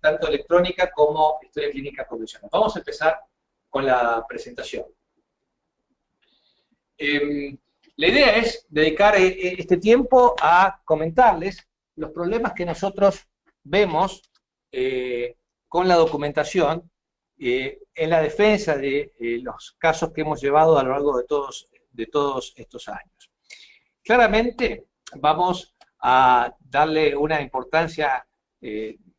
tanto electrónica como historia clínica convencional. Vamos a empezar con la presentación. La idea es dedicar este tiempo a comentarles los problemas que nosotros vemos con la documentación en la defensa de los casos que hemos llevado a lo largo de todos estos años. Claramente vamos a darle una importancia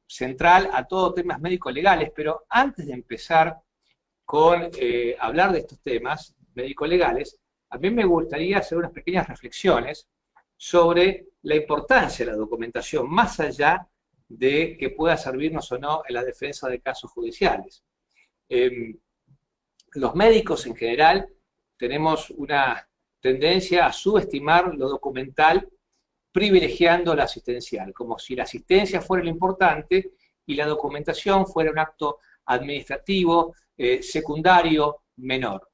central a todos temas médico-legales, pero antes de empezar con hablar de estos temas médico-legales, a mí me gustaría hacer unas pequeñas reflexiones sobre la importancia de la documentación, más allá de que pueda servirnos o no en la defensa de casos judiciales. Los médicos en general tenemos una tendencia a subestimar lo documental privilegiando la asistencial, como si la asistencia fuera lo importante y la documentación fuera un acto administrativo, secundario, menor.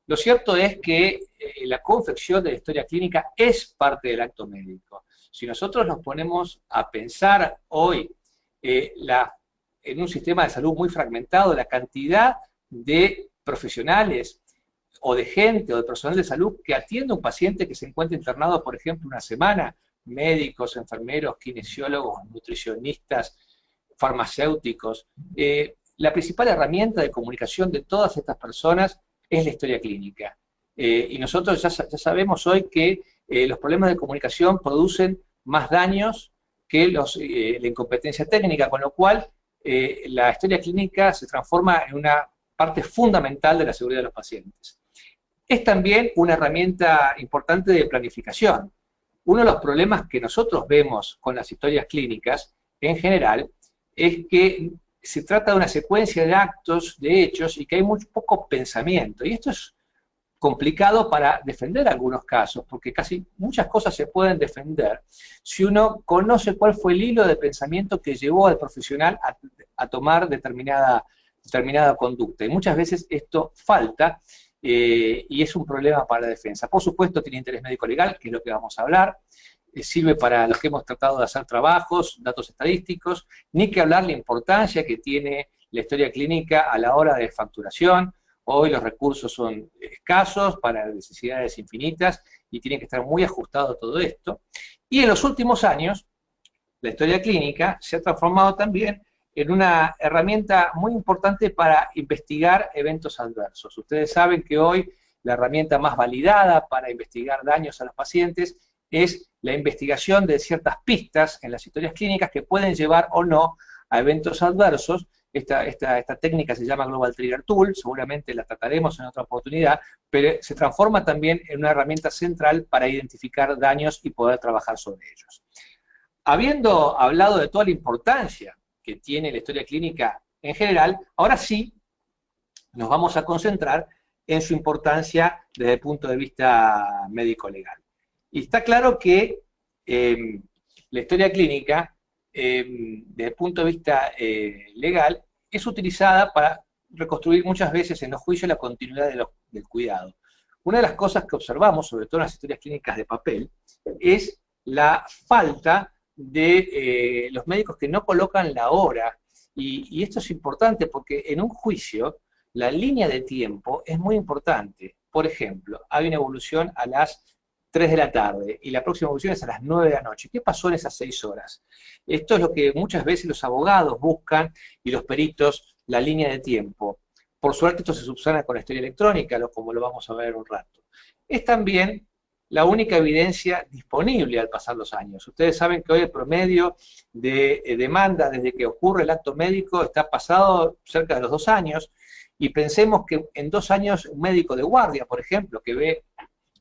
Lo cierto es que la confección de la historia clínica es parte del acto médico. Si nosotros nos ponemos a pensar hoy en un sistema de salud muy fragmentado, la cantidad de profesionales o de gente o de personal de salud que atiende a un paciente que se encuentra internado, por ejemplo, una semana, médicos, enfermeros, kinesiólogos, nutricionistas, farmacéuticos. La principal herramienta de comunicación de todas estas personas es la historia clínica. Y nosotros ya sabemos hoy que los problemas de comunicación producen más daños que la incompetencia técnica, con lo cual la historia clínica se transforma en una parte fundamental de la seguridad de los pacientes. Es también una herramienta importante de planificación. Uno de los problemas que nosotros vemos con las historias clínicas, en general, es que se trata de una secuencia de actos, de hechos, y que hay muy poco pensamiento. Y esto es complicado para defender algunos casos, porque muchas cosas se pueden defender si uno conoce cuál fue el hilo de pensamiento que llevó al profesional a tomar determinada conducta. Y muchas veces esto falta, y es un problema para la defensa. Por supuesto, tiene interés médico-legal, que es lo que vamos a hablar. Sirve para los que hemos tratado de hacer trabajos, datos estadísticos, ni que hablar la importancia que tiene la historia clínica a la hora de facturación. Hoy los recursos son escasos para necesidades infinitas y tiene que estar muy ajustado a todo esto. Y en los últimos años, la historia clínica se ha transformado también en una herramienta muy importante para investigar eventos adversos. Ustedes saben que hoy la herramienta más validada para investigar daños a los pacientes es la investigación de ciertas pistas en las historias clínicas que pueden llevar o no a eventos adversos. Esta técnica se llama Global Trigger Tool, seguramente la trataremos en otra oportunidad, pero se transforma también en una herramienta central para identificar daños y poder trabajar sobre ellos. Habiendo hablado de toda la importancia que tiene la historia clínica en general, ahora sí nos vamos a concentrar en su importancia desde el punto de vista médico-legal. Y está claro que la historia clínica, desde el punto de vista legal, es utilizada para reconstruir muchas veces en los juicios la continuidad del cuidado. Una de las cosas que observamos, sobre todo en las historias clínicas de papel, es la falta de los médicos que no colocan la hora. Y esto es importante porque en un juicio la línea de tiempo es muy importante. Por ejemplo, hay una evolución a las 3 de la tarde y la próxima evolución es a las 9 de la noche. ¿Qué pasó en esas 6 horas? Esto es lo que muchas veces los abogados buscan y los peritos, la línea de tiempo. Por suerte esto se subsana con la historia electrónica, como lo vamos a ver en un rato. Es también la única evidencia disponible al pasar los años. Ustedes saben que hoy el promedio de demanda desde que ocurre el acto médico está pasado cerca de los 2 años, y pensemos que en 2 años un médico de guardia, por ejemplo, que ve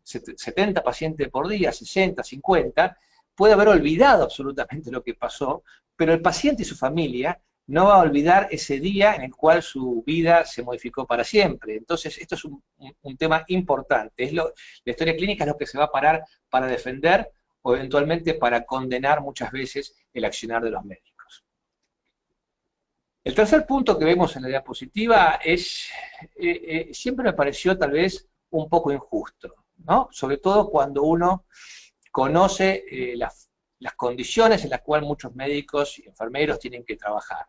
70 pacientes por día, 60, 50, puede haber olvidado absolutamente lo que pasó, pero el paciente y su familia no va a olvidar ese día en el cual su vida se modificó para siempre. Entonces, esto es un tema importante. La historia clínica es lo que se va a parar para defender o eventualmente para condenar muchas veces el accionar de los médicos. El tercer punto que vemos en la diapositiva siempre me pareció tal vez un poco injusto, ¿no? Sobre todo cuando uno conoce la las condiciones en las cuales muchos médicos y enfermeros tienen que trabajar.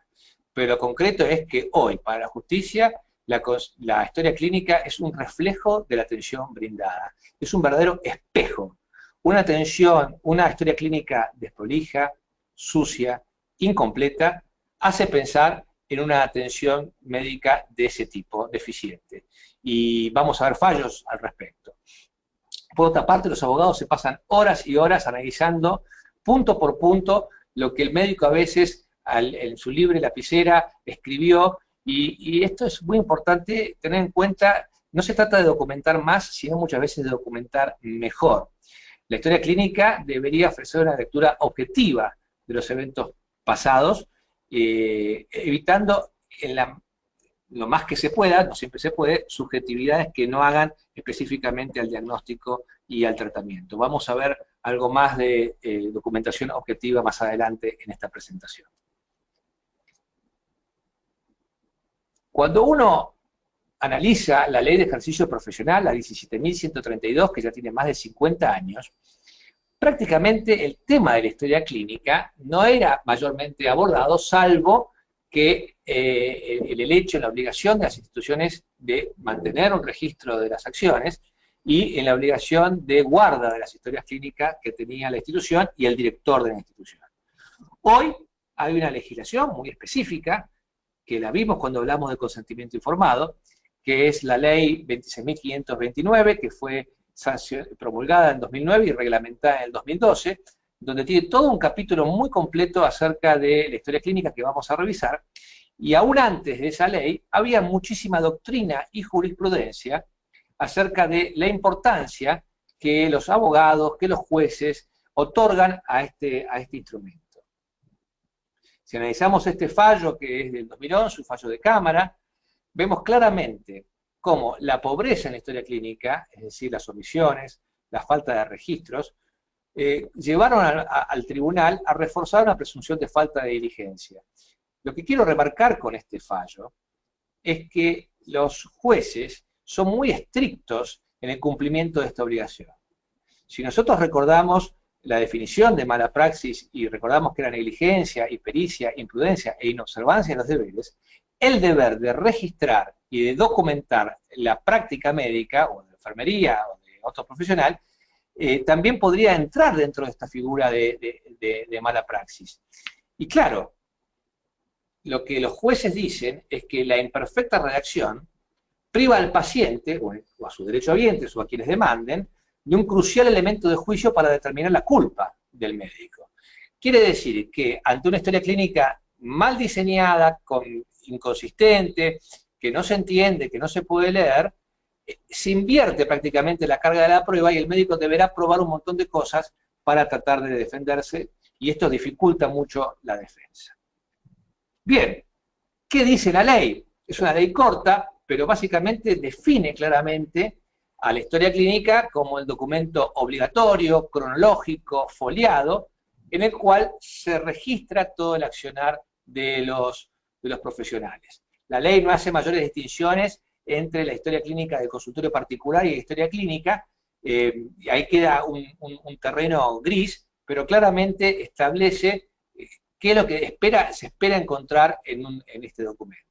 Pero lo concreto es que hoy, para la justicia, la historia clínica es un reflejo de la atención brindada. Es un verdadero espejo. Una atención, una historia clínica desprolija, sucia, incompleta, hace pensar en una atención médica de ese tipo, deficiente. Y vamos a ver fallos al respecto. Por otra parte, los abogados se pasan horas y horas analizando punto por punto lo que el médico a veces en su libre lapicera escribió, y esto es muy importante tener en cuenta. No se trata de documentar más, sino muchas veces de documentar mejor. La historia clínica debería ofrecer una lectura objetiva de los eventos pasados, evitando lo más que se pueda, no siempre se puede, subjetividades que no hagan específicamente al diagnóstico y al tratamiento. Vamos a ver algo más de documentación objetiva más adelante en esta presentación. Cuando uno analiza la ley de ejercicio profesional, la 17.132, que ya tiene más de 50 años, prácticamente el tema de la historia clínica no era mayormente abordado, salvo que el hecho, la obligación de las instituciones de mantener un registro de las acciones y en la obligación de guarda de las historias clínicas que tenía la institución y el director de la institución. Hoy hay una legislación muy específica, que la vimos cuando hablamos de consentimiento informado, que es la ley 26.529, que fue promulgada en 2009 y reglamentada en el 2012, donde tiene todo un capítulo muy completo acerca de la historia clínica que vamos a revisar, y aún antes de esa ley había muchísima doctrina y jurisprudencia acerca de la importancia que los abogados, que los jueces otorgan a este instrumento. Si analizamos este fallo, que es del 2011, un fallo de Cámara, vemos claramente cómo la pobreza en la historia clínica, es decir, las omisiones, la falta de registros, llevaron al tribunal a reforzar una presunción de falta de diligencia. Lo que quiero remarcar con este fallo es que los jueces son muy estrictos en el cumplimiento de esta obligación. Si nosotros recordamos la definición de mala praxis y recordamos que era negligencia, impericia, imprudencia e inobservancia de los deberes, el deber de registrar y de documentar la práctica médica o de enfermería o de otro profesional también podría entrar dentro de esta figura de mala praxis. Y claro, lo que los jueces dicen es que la imperfecta redacción priva al paciente, o a sus derechohabientes o a quienes demanden, de un crucial elemento de juicio para determinar la culpa del médico. Quiere decir que ante una historia clínica mal diseñada, inconsistente, que no se entiende, que no se puede leer, se invierte prácticamente la carga de la prueba y el médico deberá probar un montón de cosas para tratar de defenderse, y esto dificulta mucho la defensa. Bien, ¿qué dice la ley? Es una ley corta, pero básicamente define claramente a la historia clínica como el documento obligatorio, cronológico, foliado, en el cual se registra todo el accionar de los profesionales. La ley no hace mayores distinciones entre la historia clínica del consultorio particular y la historia clínica, y ahí queda un terreno gris, pero claramente establece qué es lo que se espera encontrar en este documento.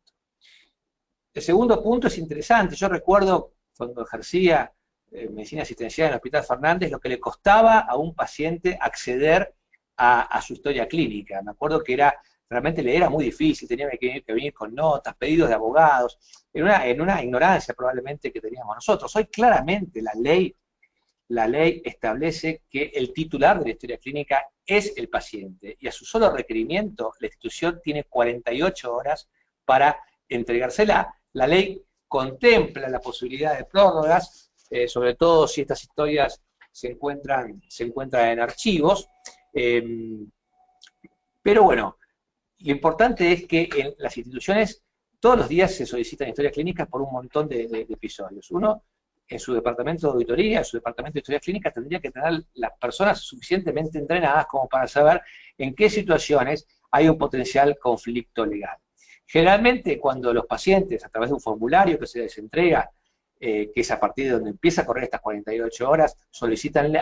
El segundo punto es interesante. Yo recuerdo cuando ejercía medicina asistencial en el Hospital Fernández, lo que le costaba a un paciente acceder a su historia clínica. Me acuerdo que realmente le era muy difícil, tenía que venir con notas, pedidos de abogados, en una ignorancia probablemente que teníamos nosotros. Hoy claramente la ley establece que el titular de la historia clínica es el paciente, y a su solo requerimiento la institución tiene 48 horas para entregársela. La ley contempla la posibilidad de prórrogas, sobre todo si estas historias se encuentran en archivos, pero bueno, lo importante es que en las instituciones todos los días se solicitan historias clínicas por un montón de episodios. Uno, en su departamento de auditoría, en su departamento de historias clínicas, tendría que tener las personas suficientemente entrenadas como para saber en qué situaciones hay un potencial conflicto legal. Generalmente, cuando los pacientes, a través de un formulario que se les entrega, que es a partir de donde empieza a correr estas 48 horas, solicitan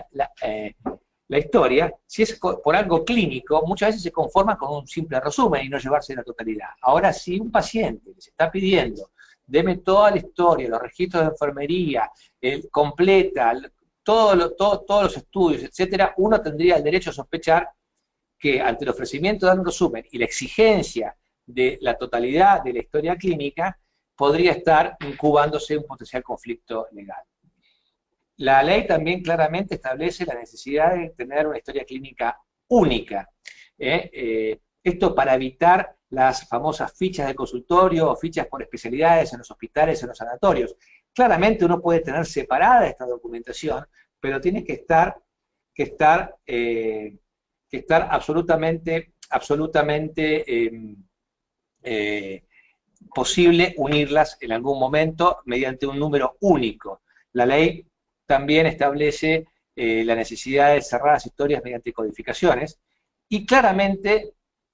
la historia, si es por algo clínico, muchas veces se conforma con un simple resumen y no llevarse la totalidad. Ahora, si un paciente les está pidiendo, deme toda la historia, los registros de enfermería, completa, todos los estudios, etcétera, uno tendría el derecho a sospechar que ante el ofrecimiento de dar un resumen y la exigencia de la totalidad de la historia clínica, podría estar incubándose un potencial conflicto legal. La ley también claramente establece la necesidad de tener una historia clínica única. Esto para evitar las famosas fichas de consultorio o fichas por especialidades en los hospitales, en los sanatorios. Claramente uno puede tener separada esta documentación, pero tiene que estar absolutamente posible unirlas en algún momento mediante un número único. La ley también establece la necesidad de cerrar las historias mediante codificaciones y claramente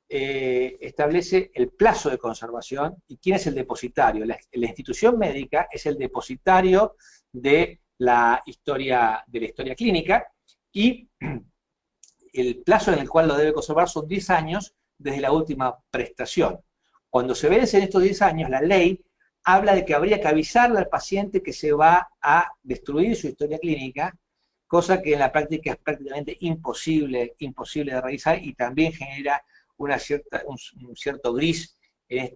establece el plazo de conservación y quién es el depositario. La institución médica es el depositario de la historia clínica y el plazo en el cual lo debe conservar son 10 años desde la última prestación. Cuando se vencen estos 10 años, la ley habla de que habría que avisarle al paciente que se va a destruir su historia clínica, cosa que en la práctica es prácticamente imposible de realizar y también genera un cierto gris en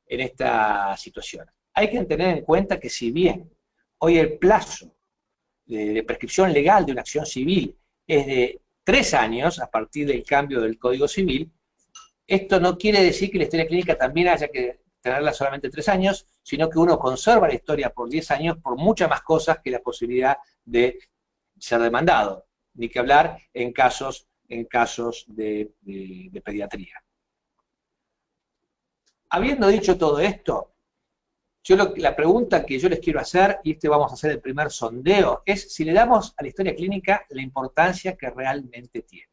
esta situación. Hay que tener en cuenta que si bien hoy el plazo de prescripción legal de una acción civil es de 3 años a partir del cambio del Código Civil, esto no quiere decir que la historia clínica también haya que tenerla solamente 3 años, sino que uno conserva la historia por 10 años por muchas más cosas que la posibilidad de ser demandado, ni que hablar en casos de pediatría. Habiendo dicho todo esto, la pregunta que yo les quiero hacer, y vamos a hacer el primer sondeo, es si le damos a la historia clínica la importancia que realmente tiene.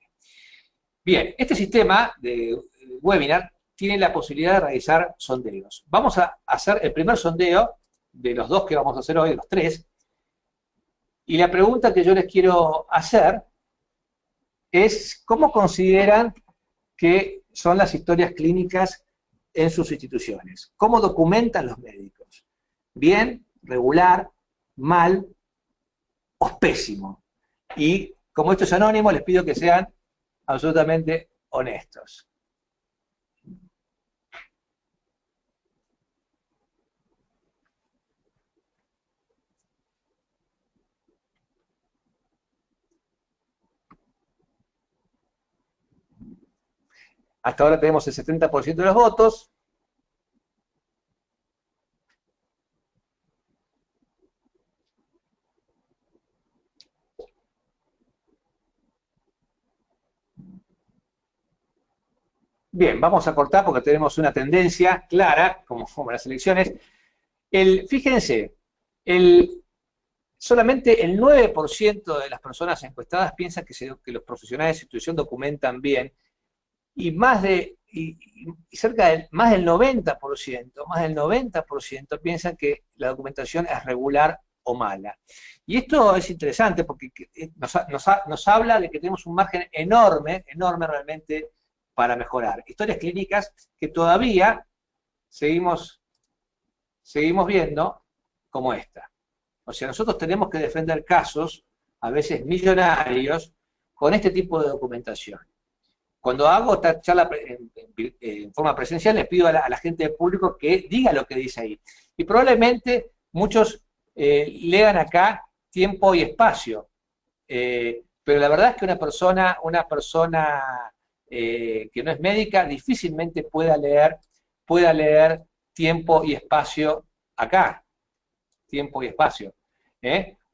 Bien, este sistema de webinar tiene la posibilidad de realizar sondeos. Vamos a hacer el primer sondeo de los 2 que vamos a hacer hoy, de los 3, y la pregunta que yo les quiero hacer es ¿cómo consideran que son las historias clínicas en sus instituciones? ¿Cómo documentan los médicos? ¿Bien, regular, mal o pésimo? Y como esto es anónimo, les pido que sean absolutamente honestos. Hasta ahora tenemos el 70% de los votos. Bien, vamos a cortar porque tenemos una tendencia clara, como las elecciones. Fíjense, solamente el 9% de las personas encuestadas piensan que los profesionales de institución documentan bien, y más del 90% piensan que la documentación es regular o mala. Y esto es interesante porque nos habla de que tenemos un margen enorme realmente para mejorar. Historias clínicas que todavía seguimos viendo como esta. O sea, nosotros tenemos que defender casos, a veces millonarios, con este tipo de documentación. Cuando hago esta charla en forma presencial, les pido a la gente del público que diga lo que dice ahí. Y probablemente muchos lean acá tiempo y espacio. Pero la verdad es que una persona que no es médica difícilmente pueda leer tiempo y espacio acá. Tiempo y espacio.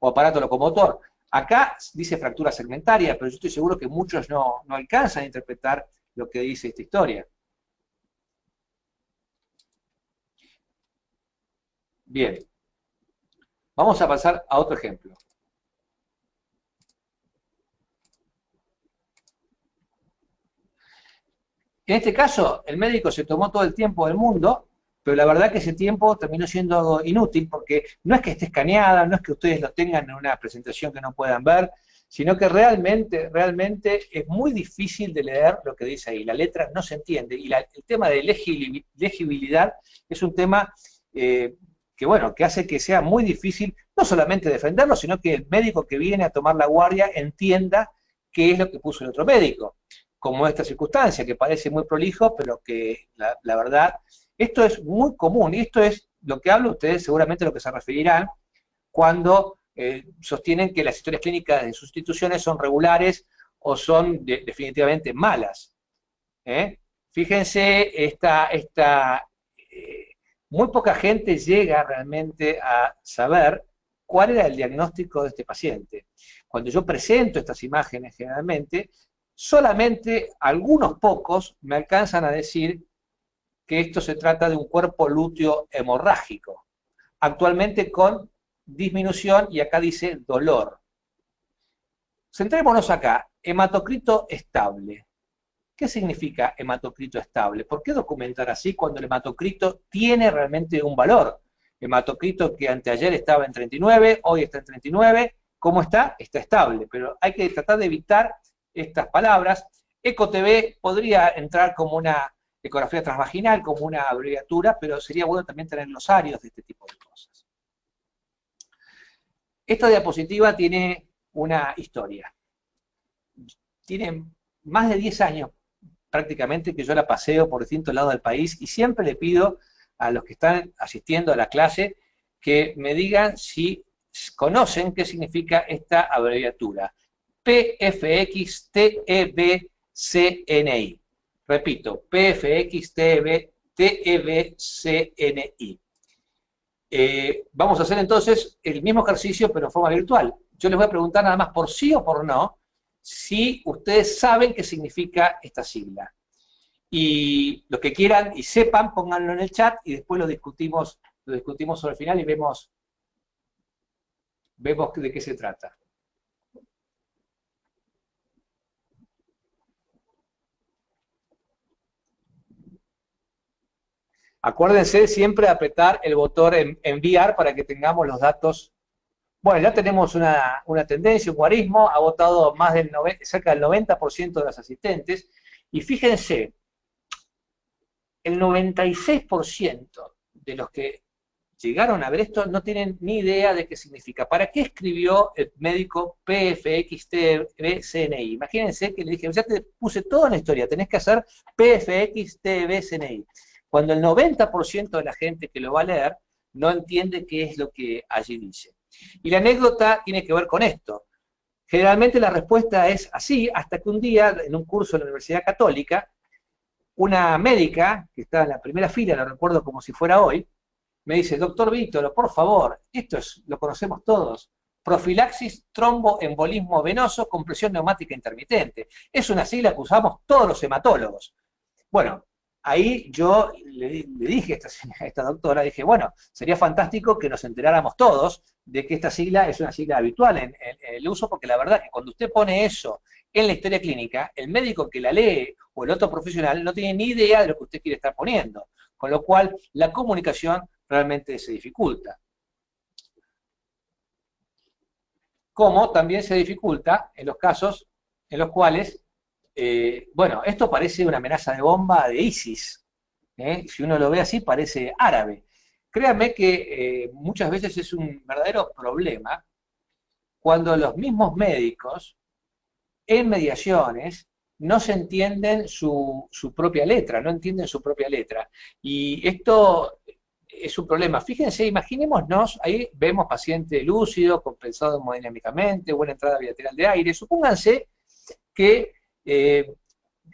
O aparato locomotor. Acá dice fractura segmentaria, pero yo estoy seguro que muchos no alcanzan a interpretar lo que dice esta historia. Bien. Vamos a pasar a otro ejemplo. En este caso, el médico se tomó todo el tiempo del mundo, pero la verdad que ese tiempo terminó siendo algo inútil, porque no es que esté escaneada, no es que ustedes lo tengan en una presentación que no puedan ver, sino que realmente es muy difícil de leer lo que dice ahí. La letra no se entiende, y el tema de legibilidad es un tema que, bueno, que hace que sea muy difícil no solamente defenderlo, sino que el médico que viene a tomar la guardia entienda qué es lo que puso el otro médico, como esta circunstancia, que parece muy prolijo, pero que la verdad, esto es muy común, y esto es lo que hablo, ustedes seguramente a lo que se referirán cuando sostienen que las historias clínicas de sus instituciones son regulares o son definitivamente malas. Fíjense, muy poca gente llega realmente a saber cuál era el diagnóstico de este paciente. Cuando yo presento estas imágenes generalmente, solamente algunos pocos me alcanzan a decir que esto se trata de un cuerpo lúteo hemorrágico, actualmente con disminución, y acá dice dolor. Centrémonos acá, hematocrito estable. ¿Qué significa hematocrito estable? ¿Por qué documentar así cuando el hematocrito tiene realmente un valor? Hematocrito que anteayer estaba en 39, hoy está en 39, ¿cómo está? Está estable, pero hay que tratar de evitar estas palabras. EcoTV podría entrar como una ecografía transvaginal, como una abreviatura, pero sería bueno también tener glosarios de este tipo de cosas. Esta diapositiva tiene una historia. Tiene más de 10 años prácticamente que yo la paseo por distintos lados del país, y siempre le pido a los que están asistiendo a la clase que me digan si conocen qué significa esta abreviatura. PFX-TEBCNI. Repito, PFX-TEBCNI. Vamos a hacer entonces el mismo ejercicio, pero en forma virtual. Yo les voy a preguntar nada más por sí o por no, si ustedes saben qué significa esta sigla. Y los que quieran y sepan, pónganlo en el chat y después lo discutimos sobre el final y vemos de qué se trata. Acuérdense siempre de apretar el botón enviar para que tengamos los datos. Bueno, ya tenemos una tendencia, un guarismo, ha votado cerca del 90% de los asistentes, y fíjense, el 96% de los que llegaron a ver esto no tienen ni idea de qué significa. ¿Para qué escribió el médico PFXTBCNI? Imagínense que le dije, ya te puse todo en la historia, tenés que hacer PFXTBCNI. Cuando el 90% de la gente que lo va a leer no entiende qué es lo que allí dice. Y la anécdota tiene que ver con esto. Generalmente la respuesta es así, hasta que un día, en un curso de la Universidad Católica, una médica, que estaba en la primera fila, lo recuerdo como si fuera hoy, me dice, doctor Víctor, por favor, lo conocemos todos, profilaxis tromboembolismo venoso con presión neumática intermitente. Es una sigla que usamos todos los hematólogos. Bueno, ahí yo le dije a esta doctora, dije, bueno, sería fantástico que nos enteráramos todos de que esta sigla es una sigla habitual en el uso, porque la verdad que cuando usted pone eso en la historia clínica, el médico que la lee o el otro profesional no tiene ni idea de lo que usted quiere estar poniendo, con lo cual la comunicación realmente se dificulta. Como también se dificulta en los casos en los cuales, bueno, esto parece una amenaza de bomba de ISIS. Si uno lo ve así, parece árabe. Créanme que muchas veces es un verdadero problema cuando los mismos médicos en mediaciones no se entienden su propia letra, no entienden su propia letra. Y esto es un problema. Fíjense, imaginémonos, ahí vemos paciente lúcido, compensado hemodinámicamente, buena entrada bilateral de aire. Supónganse que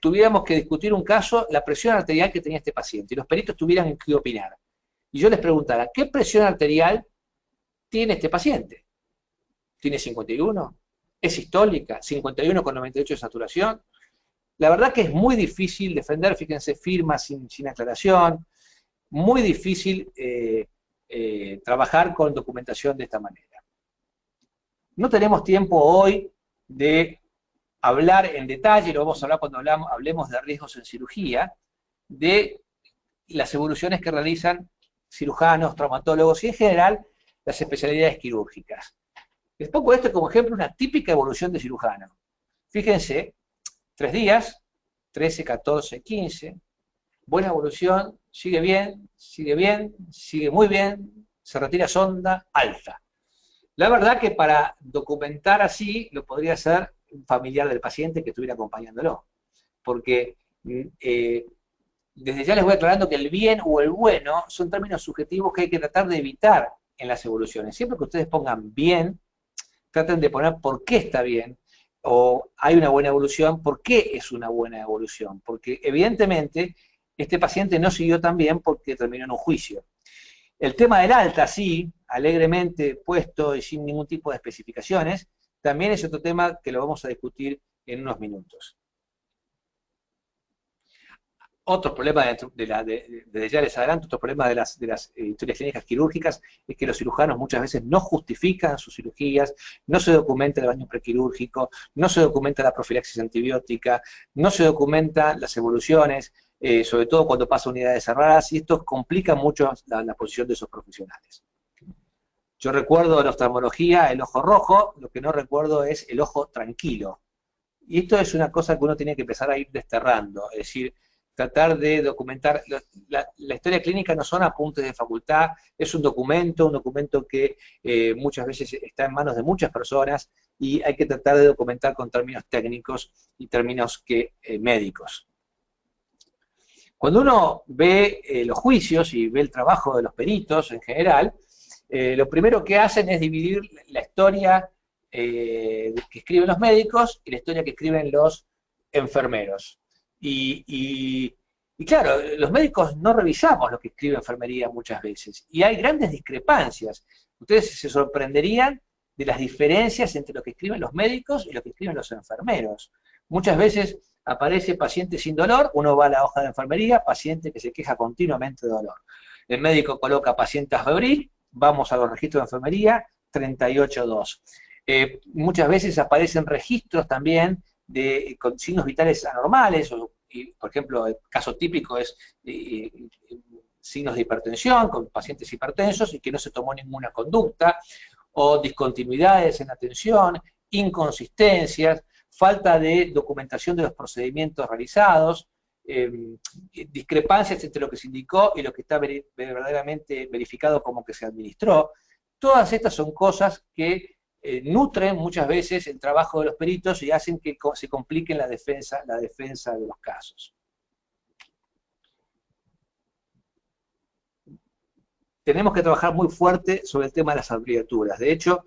tuviéramos que discutir un caso, la presión arterial que tenía este paciente, y los peritos tuvieran que opinar. Y yo les preguntara, ¿qué presión arterial tiene este paciente? ¿Tiene 51? ¿Es sistólica? ¿51,98 de saturación? La verdad que es muy difícil defender, fíjense, firmas sin aclaración, muy difícil trabajar con documentación de esta manera. No tenemos tiempo hoy de hablar en detalle, lo vamos a hablar cuando hablemos de riesgos en cirugía, de las evoluciones que realizan cirujanos, traumatólogos y en general las especialidades quirúrgicas. Les pongo esto como ejemplo, una típica evolución de cirujano. Fíjense, 3 días, 13, 14, 15, buena evolución, sigue bien, sigue muy bien, se retira sonda, alta. La verdad que para documentar así lo podría hacer un familiar del paciente que estuviera acompañándolo, porque desde ya les voy aclarando que el bien o el bueno son términos subjetivos que hay que tratar de evitar en las evoluciones. Siempre que ustedes pongan bien, traten de poner por qué está bien, o hay una buena evolución, por qué es una buena evolución. Porque evidentemente este paciente no siguió tan bien porque terminó en un juicio. El tema del alta, sí, alegremente puesto y sin ningún tipo de especificaciones, también es otro tema que lo vamos a discutir en unos minutos. Otro problema, desde ya les adelanto, otro problema de las historias clínicas quirúrgicas es que los cirujanos muchas veces no justifican sus cirugías, no se documenta el baño prequirúrgico, no se documenta la profilaxis antibiótica, no se documentan las evoluciones, sobre todo cuando pasa unidades cerradas, y esto complica mucho la posición de esos profesionales. Yo recuerdo en oftalmología el ojo rojo, lo que no recuerdo es el ojo tranquilo. Y esto es una cosa que uno tiene que empezar a ir desterrando, es decir, tratar de documentar. La historia clínica no son apuntes de facultad, es un documento que muchas veces está en manos de muchas personas y hay que tratar de documentar con términos técnicos y términos médicos. Cuando uno ve los juicios y ve el trabajo de los peritos en general, lo primero que hacen es dividir la historia que escriben los médicos y la historia que escriben los enfermeros. Y claro, los médicos no revisamos lo que escribe enfermería muchas veces, y hay grandes discrepancias. Ustedes se sorprenderían de las diferencias entre lo que escriben los médicos y lo que escriben los enfermeros. Muchas veces aparece paciente sin dolor, uno va a la hoja de enfermería, paciente que se queja continuamente de dolor. El médico coloca paciente febril, vamos a los registros de enfermería, 38.2. Muchas veces aparecen registros también con signos vitales anormales, por ejemplo, el caso típico es signos de hipertensión con pacientes hipertensos y que no se tomó ninguna conducta, o discontinuidades en la atención, inconsistencias, falta de documentación de los procedimientos realizados, discrepancias entre lo que se indicó y lo que está verdaderamente verificado como que se administró. Todas estas son cosas que nutren muchas veces el trabajo de los peritos y hacen que se complique la defensa de los casos. Tenemos que trabajar muy fuerte sobre el tema de las abreviaturas. De hecho,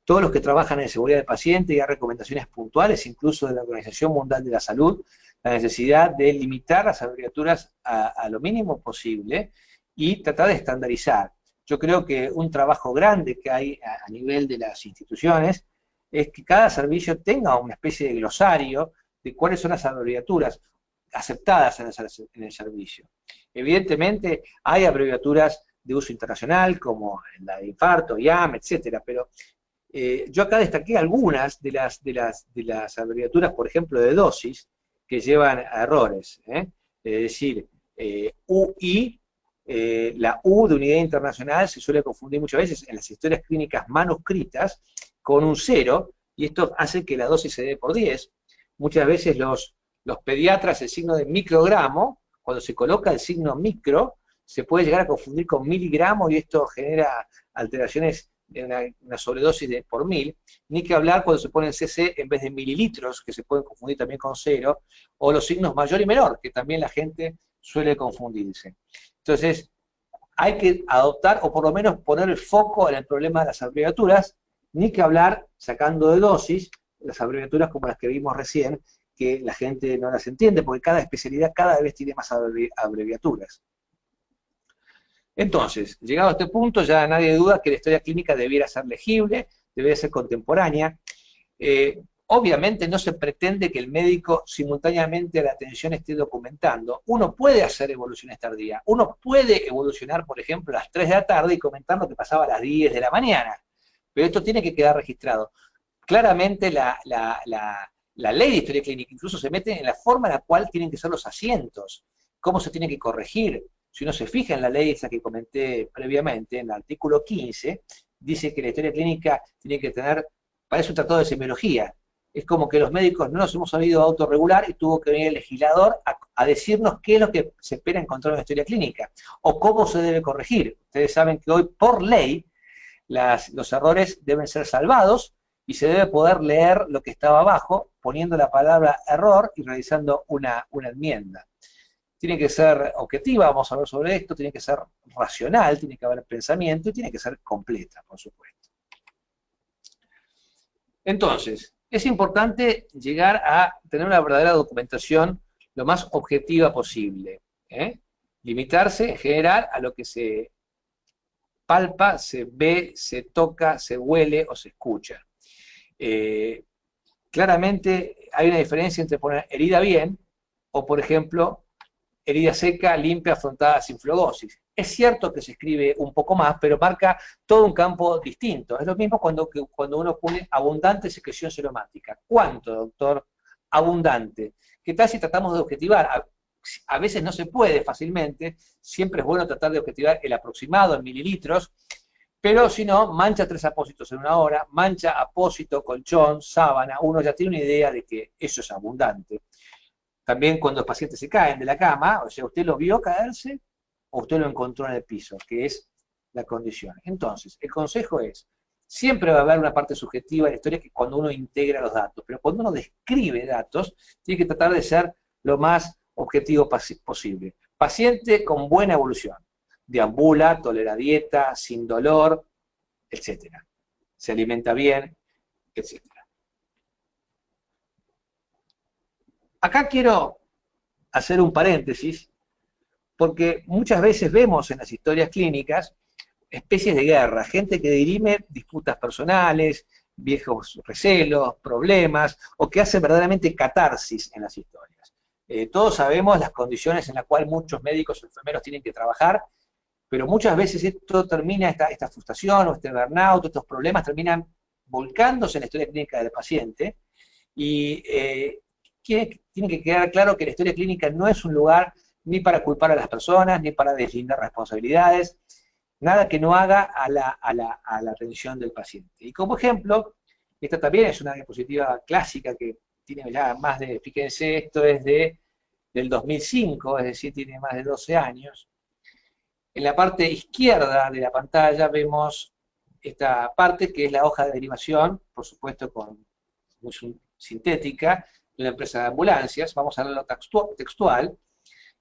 todos los que trabajan en seguridad del paciente y hay recomendaciones puntuales, incluso de la Organización Mundial de la Salud, la necesidad de limitar las abreviaturas a lo mínimo posible y tratar de estandarizar. Yo creo que un trabajo grande que hay a nivel de las instituciones es que cada servicio tenga una especie de glosario de cuáles son las abreviaturas aceptadas en el servicio. Evidentemente hay abreviaturas de uso internacional, como la de infarto, IAM, etcétera, pero yo acá destaqué algunas de las abreviaturas, por ejemplo, de dosis, que llevan a errores. Es decir, UI, la U de unidad internacional se suele confundir muchas veces en las historias clínicas manuscritas con un 0, y esto hace que la dosis se dé por 10. Muchas veces los pediatras, el signo de microgramo, cuando se coloca el signo micro, se puede llegar a confundir con miligramo y esto genera alteraciones de una sobredosis por 1000, ni que hablar cuando se pone el cc en vez de mililitros, que se pueden confundir también con 0, o los signos mayor y menor, que también la gente suele confundirse. Entonces, hay que adoptar, o por lo menos poner el foco en el problema de las abreviaturas, ni que hablar, sacando de dosis, las abreviaturas como las que vimos recién, que la gente no las entiende, porque cada especialidad cada vez tiene más abreviaturas. Entonces, llegado a este punto, ya nadie duda que la historia clínica debiera ser legible, debiera ser contemporánea. Obviamente no se pretende que el médico simultáneamente a la atención esté documentando. Uno puede hacer evoluciones tardías. Uno puede evolucionar, por ejemplo, a las 3 de la tarde y comentar lo que pasaba a las 10 de la mañana. Pero esto tiene que quedar registrado. Claramente la ley de historia clínica incluso se mete en la forma en la cual tienen que ser los asientos, cómo se tiene que corregir. Si uno se fija en la ley esa que comenté previamente, en el artículo 15, dice que la historia clínica tiene que tener, parece un tratado de semiología. Es como que los médicos no nos hemos sabido autorregular y tuvo que venir el legislador a decirnos qué es lo que se espera encontrar en una historia clínica o cómo se debe corregir. Ustedes saben que hoy, por ley, los errores deben ser salvados y se debe poder leer lo que estaba abajo, poniendo la palabra error y realizando una enmienda. Tiene que ser objetiva, vamos a hablar sobre esto, tiene que ser racional, tiene que haber pensamiento y tiene que ser completa, por supuesto. Entonces, es importante llegar a tener una verdadera documentación lo más objetiva posible. Limitarse en general a lo que se palpa, se ve, se toca, se huele o se escucha. Claramente hay una diferencia entre poner herida bien o, por ejemplo, herida seca, limpia, afrontada sin flegosis. Es cierto que se escribe un poco más, pero marca todo un campo distinto. Es lo mismo cuando uno pone abundante secreción seromática. ¿Cuánto, doctor? Abundante. ¿Qué tal si tratamos de objetivar? A veces no se puede fácilmente, siempre es bueno tratar de objetivar el aproximado en mililitros, pero si no, mancha 3 apósitos en 1 hora, mancha apósito, colchón, sábana, uno ya tiene una idea de que eso es abundante. También cuando los pacientes se caen de la cama, o sea, usted lo vio caerse o usted lo encontró en el piso, que es la condición. Entonces, el consejo es, siempre va a haber una parte subjetiva de la historia que cuando uno integra los datos, pero cuando uno describe datos, tiene que tratar de ser lo más objetivo posible. Paciente con buena evolución, deambula, tolera dieta, sin dolor, etc. Se alimenta bien, etc. Acá quiero hacer un paréntesis, porque muchas veces vemos en las historias clínicas especies de guerra, gente que dirime disputas personales, viejos recelos, problemas, o que hace verdaderamente catarsis en las historias. Todos sabemos las condiciones en las cuales muchos médicos o enfermeros tienen que trabajar, pero muchas veces esto termina, esta frustración o este burnout, estos problemas terminan volcándose en la historia clínica del paciente, y tiene que quedar claro que la historia clínica no es un lugar ni para culpar a las personas, ni para deslindar responsabilidades, nada que no haga a la atención del paciente. Y como ejemplo, esta también es una diapositiva clásica que tiene ya más de, fíjense, esto es del 2005, es decir, tiene más de 12 años. En la parte izquierda de la pantalla vemos esta parte que es la hoja de derivación, por supuesto muy sintética, de una empresa de ambulancias. Vamos a leerlo textual.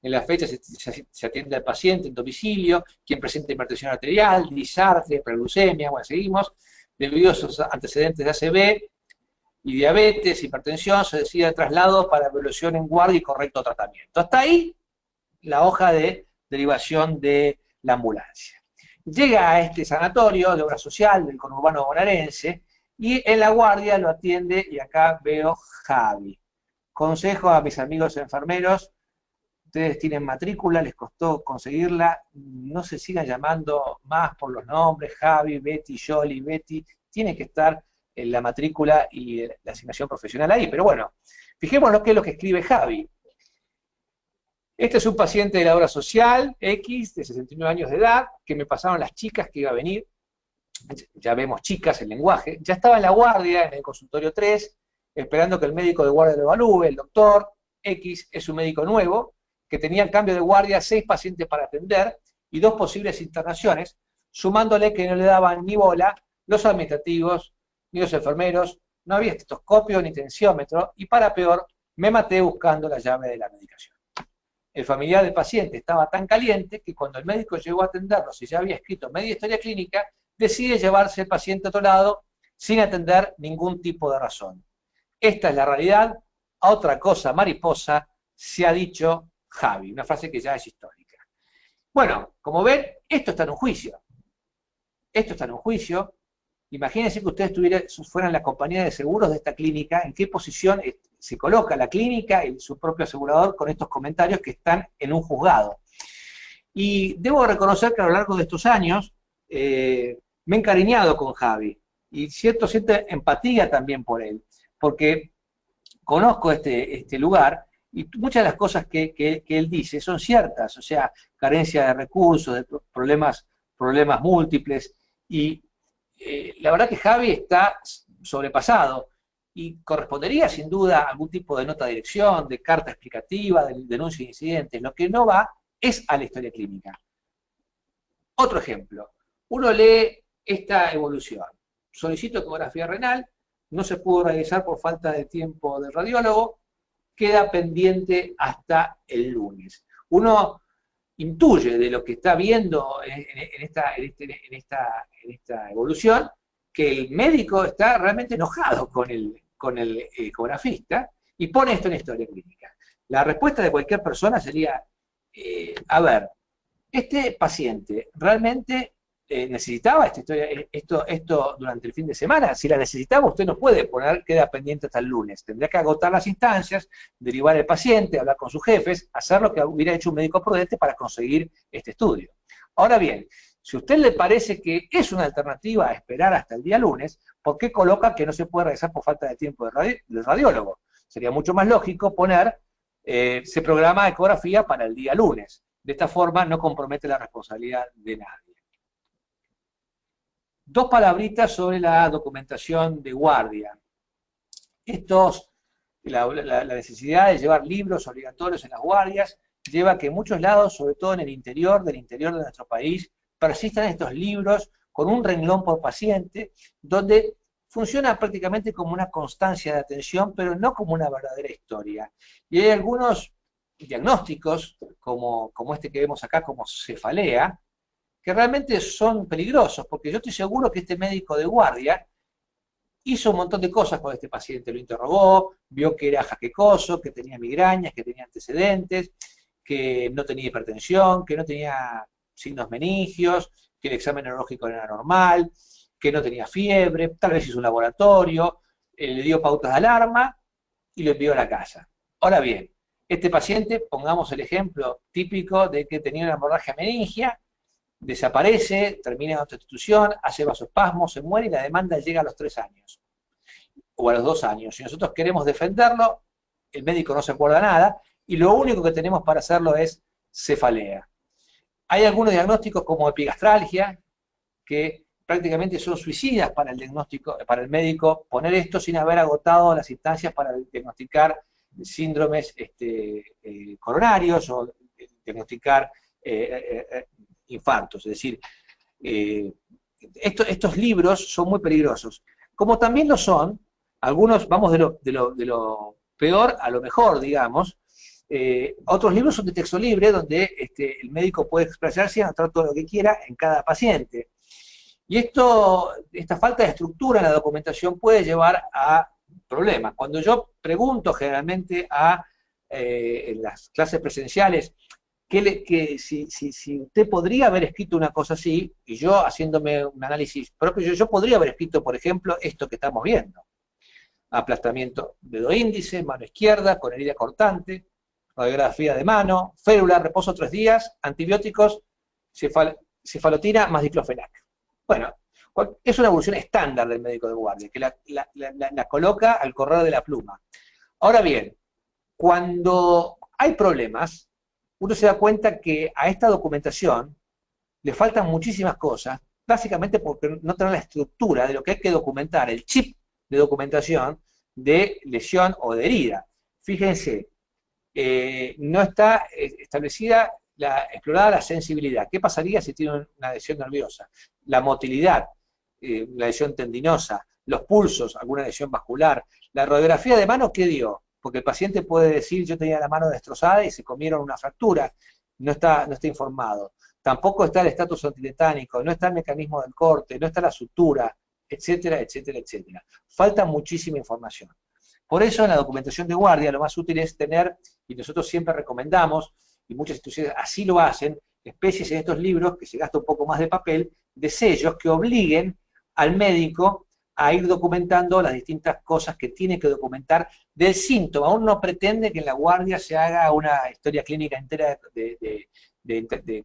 En la fecha se atiende al paciente en domicilio, quien presenta hipertensión arterial, disartria, hiperglucemia, bueno, seguimos. Debido a sus antecedentes de ACV y diabetes, hipertensión, se decide el traslado para evaluación en guardia y correcto tratamiento. Hasta ahí la hoja de derivación de la ambulancia. Llega a este sanatorio de obra social del conurbano bonaerense y en la guardia lo atiende, y acá veo Javi. Consejo a mis amigos enfermeros: ustedes tienen matrícula, les costó conseguirla, no se sigan llamando más por los nombres, Javi, Betty, Yoli, Betty, tiene que estar en la matrícula y la asignación profesional ahí. Pero bueno, fijémonos qué es lo que escribe Javi. Este es un paciente de la obra social, X, de 69 años de edad, que me pasaron las chicas que iba a venir. Ya vemos chicas, el lenguaje. Ya estaba en la guardia, en el consultorio 3, esperando que el médico de guardia lo evalúe. El doctor X es un médico nuevo, que tenía en cambio de guardia 6 pacientes para atender y 2 posibles internaciones, sumándole que no le daban ni bola los administrativos, ni los enfermeros, no había estetoscopio ni tensiómetro, y para peor, me maté buscando la llave de la medicación. El familiar del paciente estaba tan caliente que cuando el médico llegó a atenderlo, si ya había escrito media historia clínica, decide llevarse el paciente a otro lado sin atender ningún tipo de razón. Esta es la realidad, a otra cosa mariposa se ha dicho Javi, una frase que ya es histórica. Bueno, como ven, esto está en un juicio. Esto está en un juicio. Imagínense que ustedes fueran la compañía de seguros de esta clínica, en qué posición se coloca la clínica y su propio asegurador con estos comentarios que están en un juzgado. Y debo reconocer que a lo largo de estos años me he encariñado con Javi y siento empatía también por él, porque conozco este lugar y muchas de las cosas que él dice son ciertas, o sea, carencia de recursos, de problemas múltiples, y la verdad que Javi está sobrepasado y correspondería sin duda a algún tipo de nota de dirección, de carta explicativa, de denuncia de incidentes. Lo que no va es a la historia clínica. Otro ejemplo, uno lee esta evolución. Solicito ecografía renal, no se pudo realizar por falta de tiempo del radiólogo, queda pendiente hasta el lunes. Uno intuye de lo que está viendo en esta evolución que el médico está realmente enojado con el ecografista y pone esto en historia clínica. La respuesta de cualquier persona sería, a ver, este paciente realmente necesitaba esta historia, esto durante el fin de semana. Si la necesitaba, usted no puede poner, queda pendiente hasta el lunes. Tendría que agotar las instancias, derivar al paciente, hablar con sus jefes, hacer lo que hubiera hecho un médico prudente para conseguir este estudio. Ahora bien, si a usted le parece que es una alternativa a esperar hasta el día lunes, ¿por qué coloca que no se puede realizar por falta de tiempo del radiólogo? Sería mucho más lógico poner, se programa ecografía para el día lunes. De esta forma no compromete la responsabilidad de nadie. Dos palabritas sobre la documentación de guardia. La necesidad de llevar libros obligatorios en las guardias lleva a que en muchos lados, sobre todo en el interior de nuestro país, persistan estos libros con un renglón por paciente, donde funciona prácticamente como una constancia de atención, pero no como una verdadera historia. Y hay algunos diagnósticos, como este que vemos acá, como cefalea, que realmente son peligrosos, porque yo estoy seguro que este médico de guardia hizo un montón de cosas con este paciente, lo interrogó, vio que era jaquecoso, que tenía migrañas, que tenía antecedentes, que no tenía hipertensión, que no tenía signos meningios, que el examen neurológico era normal, que no tenía fiebre, tal vez hizo un laboratorio, le dio pautas de alarma y lo envió a la casa. Ahora bien, este paciente, pongamos el ejemplo típico de que tenía una hemorragia meningia, desaparece, termina en institución, hace vasospasmos, se muere y la demanda llega a los 3 años o a los 2 años. Si nosotros queremos defenderlo, el médico no se acuerda nada y lo único que tenemos para hacerlo es cefalea. Hay algunos diagnósticos como epigastralgia que prácticamente son suicidas para el diagnóstico, para el médico poner esto sin haber agotado las instancias para diagnosticar síndromes coronarios o diagnosticar infartos. Es decir, estos libros son muy peligrosos. Como también lo son, algunos, vamos de lo peor a lo mejor, digamos, otros libros son de texto libre, donde el médico puede expresarse y anotar todo lo que quiera en cada paciente. Y esta falta de estructura en la documentación puede llevar a problemas. Cuando yo pregunto generalmente en las clases presenciales, si usted podría haber escrito una cosa así, y yo haciéndome un análisis propio, yo podría haber escrito, por ejemplo, esto que estamos viendo. Aplastamiento dedo índice, mano izquierda, con herida cortante, radiografía de mano, férula, reposo 3 días, antibióticos, cefalotina más diclofenac. Bueno, es una evolución estándar del médico de guardia, que la coloca al correr de la pluma. Ahora bien, cuando hay problemas, uno se da cuenta que a esta documentación le faltan muchísimas cosas, básicamente porque no tiene la estructura de lo que hay que documentar, el chip de documentación de lesión o de herida. Fíjense, no está establecida, explorada la sensibilidad. ¿Qué pasaría si tiene una lesión nerviosa? La motilidad, la lesión tendinosa, los pulsos, alguna lesión vascular. La radiografía de mano, ¿qué dio? Porque el paciente puede decir, yo tenía la mano destrozada y se comieron una fractura. No está informado. Tampoco está el estatus antiletánico, no está el mecanismo del corte, no está la sutura, etcétera, etcétera, etcétera. Falta muchísima información. Por eso en la documentación de guardia lo más útil es tener, y nosotros siempre recomendamos, y muchas instituciones así lo hacen, especies en estos libros, que se gasta un poco más de papel, de sellos que obliguen al médico a ir documentando las distintas cosas que tiene que documentar del síntoma. Aún no pretende que en la guardia se haga una historia clínica entera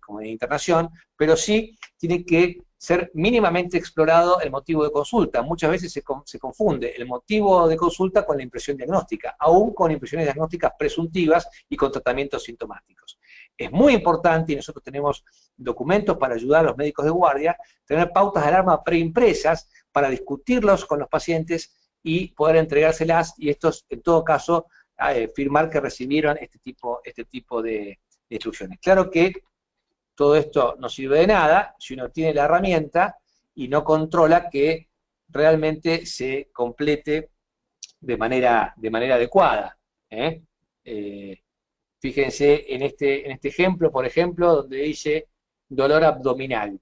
como de internación, pero sí tiene que ser mínimamente explorado el motivo de consulta. Muchas veces se confunde el motivo de consulta con la impresión diagnóstica, aún con impresiones diagnósticas presuntivas y con tratamientos sintomáticos. es muy importante, y nosotros tenemos documentos para ayudar a los médicos de guardia, tener pautas de alarma preimpresas para discutirlos con los pacientes y poder entregárselas, y estos, en todo caso, firmar que recibieron este tipo de instrucciones. Claro que todo esto no sirve de nada si uno tiene la herramienta y no controla que realmente se complete de manera adecuada. Fíjense en este ejemplo, por ejemplo, donde dice dolor abdominal.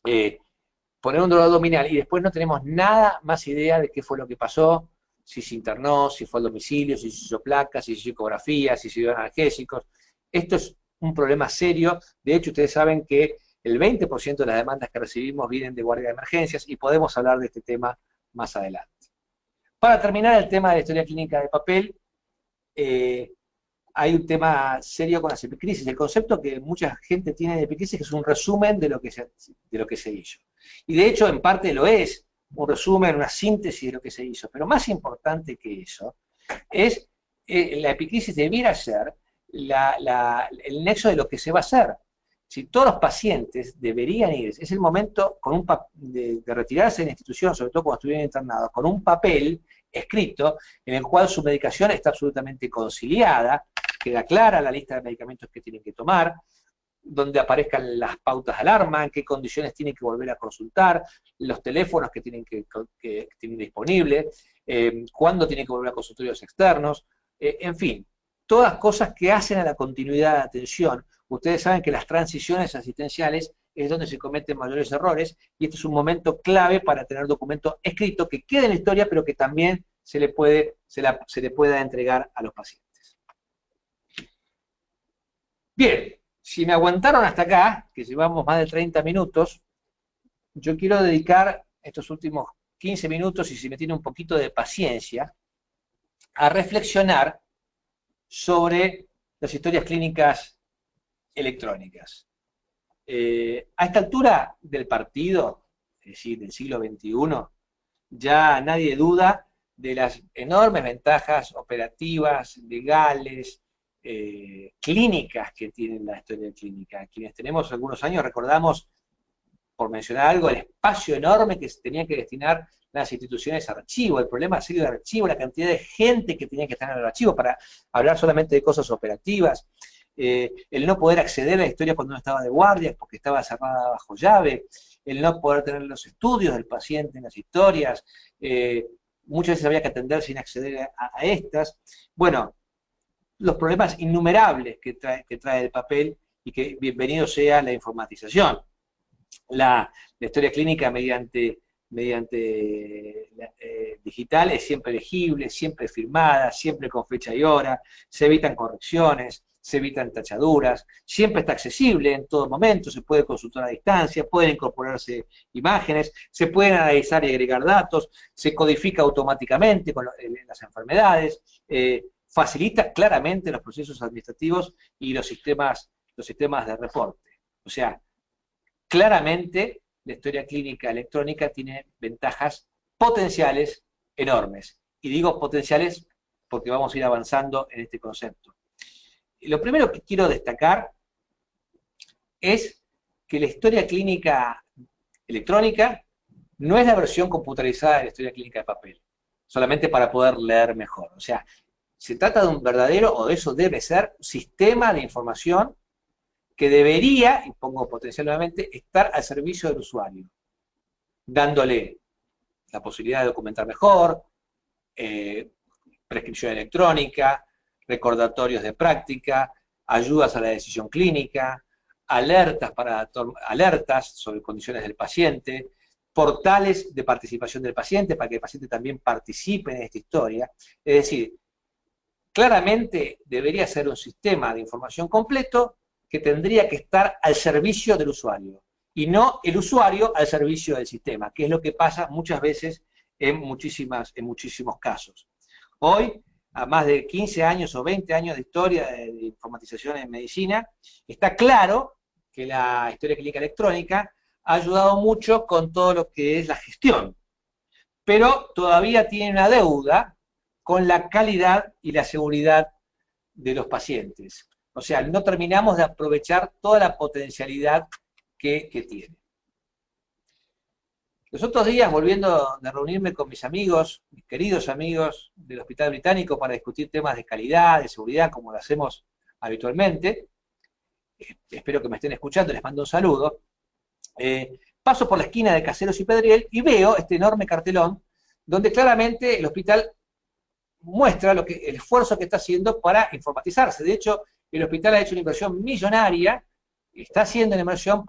Poner un dolor abdominal y después no tenemos nada más idea de qué fue lo que pasó, si se internó, si fue al domicilio, si se hizo placas, si se hizo ecografía, si se dio analgésicos. Esto es un problema serio. De hecho, ustedes saben que el 20% de las demandas que recibimos vienen de guardia de emergencias y podemos hablar de este tema más adelante. Para terminar el tema de la historia clínica de papel, hay un tema serio con las epicrisis. El concepto que mucha gente tiene de epicrisis es un resumen de lo que se hizo. Y de hecho, en parte lo es, un resumen, una síntesis de lo que se hizo. Pero más importante que eso es la epicrisis debiera ser el nexo de lo que se va a hacer. Si todos los pacientes deberían ir, es el momento de retirarse de la institución, sobre todo cuando estuvieran internados, con un papel escrito en el cual su medicación está absolutamente conciliada, queda clara la lista de medicamentos que tienen que tomar, donde aparezcan las pautas de alarma, en qué condiciones tienen que volver a consultar, los teléfonos que tienen disponibles, cuándo tienen que volver a consultorios externos, en fin, todas cosas que hacen a la continuidad de atención. Ustedes saben que las transiciones asistenciales es donde se cometen mayores errores, y este es un momento clave para tener documento escrito que quede en la historia, pero que también se le pueda entregar a los pacientes. Bien, si me aguantaron hasta acá, que llevamos más de 30 minutos, yo quiero dedicar estos últimos 15 minutos, y si me tiene un poquito de paciencia, a reflexionar sobre las historias clínicas electrónicas. A esta altura del partido, es decir, del siglo XXI, ya nadie duda de las enormes ventajas operativas, legales, clínicas que tiene la historia clínica. Quienes tenemos algunos años recordamos, por mencionar algo, el espacio enorme que se tenía que destinar las instituciones a archivo, el problema serio de archivo, la cantidad de gente que tenía que estar en el archivo para hablar solamente de cosas operativas, el no poder acceder a la historia cuando uno estaba de guardia porque estaba cerrada bajo llave, el no poder tener los estudios del paciente en las historias, muchas veces había que atender sin acceder a estas. Bueno, los problemas innumerables que trae el papel, y que bienvenido sea la informatización. La historia clínica mediante digital es siempre legible, siempre firmada, siempre con fecha y hora, se evitan correcciones, se evitan tachaduras, siempre está accesible en todo momento, se puede consultar a distancia, pueden incorporarse imágenes, se pueden analizar y agregar datos, se codifica automáticamente con las enfermedades, facilita claramente los procesos administrativos y los sistemas de reporte. O sea, claramente la historia clínica electrónica tiene ventajas potenciales enormes. Y digo potenciales porque vamos a ir avanzando en este concepto. Lo primero que quiero destacar es que la historia clínica electrónica no es la versión computarizada de la historia clínica de papel, solamente para poder leer mejor. O sea, se trata de un verdadero, o de eso debe ser, sistema de información que debería, y pongo potencial nuevamente, estar al servicio del usuario, dándole la posibilidad de documentar mejor, prescripción electrónica, recordatorios de práctica, ayudas a la decisión clínica, alertas sobre condiciones del paciente, portales de participación del paciente para que el paciente también participe en esta historia. Es decir, claramente debería ser un sistema de información completo que tendría que estar al servicio del usuario, y no el usuario al servicio del sistema, que es lo que pasa muchas veces en muchísimos casos. Hoy, a más de 15 años o 20 años de historia de informatización en medicina, está claro que la historia clínica electrónica ha ayudado mucho con todo lo que es la gestión, pero todavía tiene una deuda con la calidad y la seguridad de los pacientes. O sea, no terminamos de aprovechar toda la potencialidad que tiene. Los otros días, volviendo de reunirme con mis amigos, mis queridos amigos del Hospital Británico para discutir temas de calidad, de seguridad, como lo hacemos habitualmente, espero que me estén escuchando, les mando un saludo, paso por la esquina de Caseros y Pedriel y veo este enorme cartelón donde claramente el hospital muestra el esfuerzo que está haciendo para informatizarse. De hecho, el hospital ha hecho una inversión millonaria, está haciendo una inversión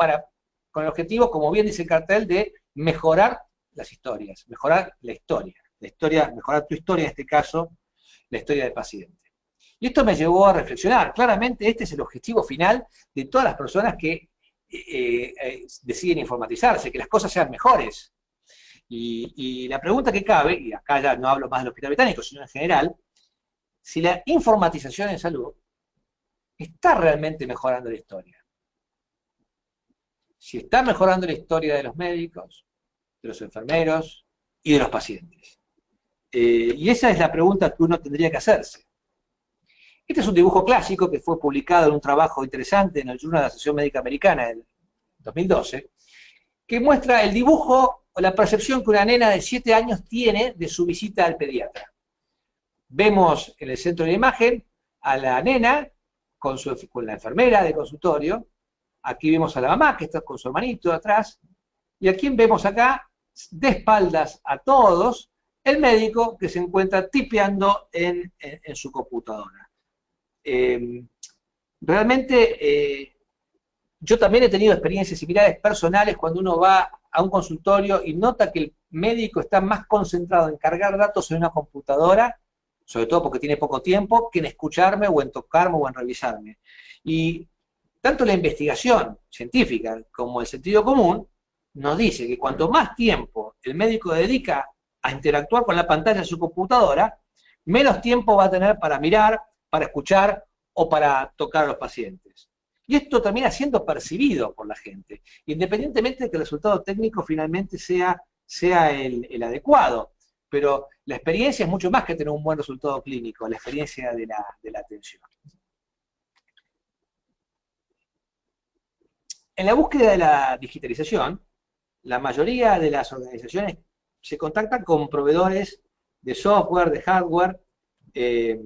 con el objetivo, como bien dice el cartel, de mejorar las historias, mejorar la historia, mejorar tu historia, en este caso, la historia del paciente. Y esto me llevó a reflexionar. Claramente este es el objetivo final de todas las personas que deciden informatizarse, que las cosas sean mejores. Y la pregunta que cabe, y acá ya no hablo más del Hospital Británico, sino en general, si la informatización en salud está realmente mejorando la historia. Si está mejorando la historia de los médicos, de los enfermeros y de los pacientes. Y esa es la pregunta que uno tendría que hacerse. Este es un dibujo clásico que fue publicado en un trabajo interesante en el Journal de la Asociación Médica Americana en 2012, que muestra el dibujo o la percepción que una nena de 7 años tiene de su visita al pediatra. Vemos en el centro de la imagen a la nena con la enfermera de consultorio. Aquí vemos a la mamá que está con su hermanito atrás. Y a quién vemos acá, de espaldas a todos, el médico que se encuentra tipeando en su computadora. Realmente yo también he tenido experiencias similares personales cuando uno va a un consultorio y nota que el médico está más concentrado en cargar datos en una computadora, sobre todo porque tiene poco tiempo, que en escucharme o en tocarme o en revisarme. Y tanto la investigación científica como el sentido común nos dice que cuanto más tiempo el médico dedica a interactuar con la pantalla de su computadora, menos tiempo va a tener para mirar, para escuchar o para tocar a los pacientes. Y esto termina siendo percibido por la gente, independientemente de que el resultado técnico finalmente sea el adecuado. Pero la experiencia es mucho más que tener un buen resultado clínico, la experiencia de la atención. En la búsqueda de la digitalización, la mayoría de las organizaciones se contactan con proveedores de software, de hardware, que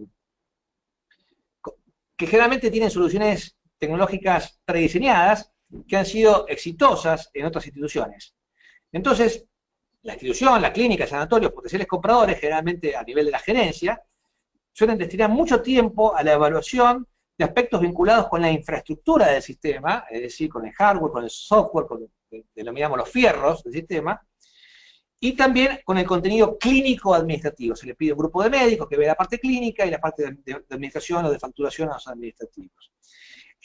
generalmente tienen soluciones tecnológicas prediseñadas que han sido exitosas en otras instituciones. Entonces, la institución, la clínica, el sanatorio, potenciales compradores, generalmente a nivel de la gerencia, suelen destinar mucho tiempo a la evaluación de aspectos vinculados con la infraestructura del sistema, es decir, con el hardware, con el software, con lo que denominamos los fierros del sistema, y también con el contenido clínico administrativo. Se le pide a un grupo de médicos que vea la parte clínica y la parte de administración o de facturación a los administrativos.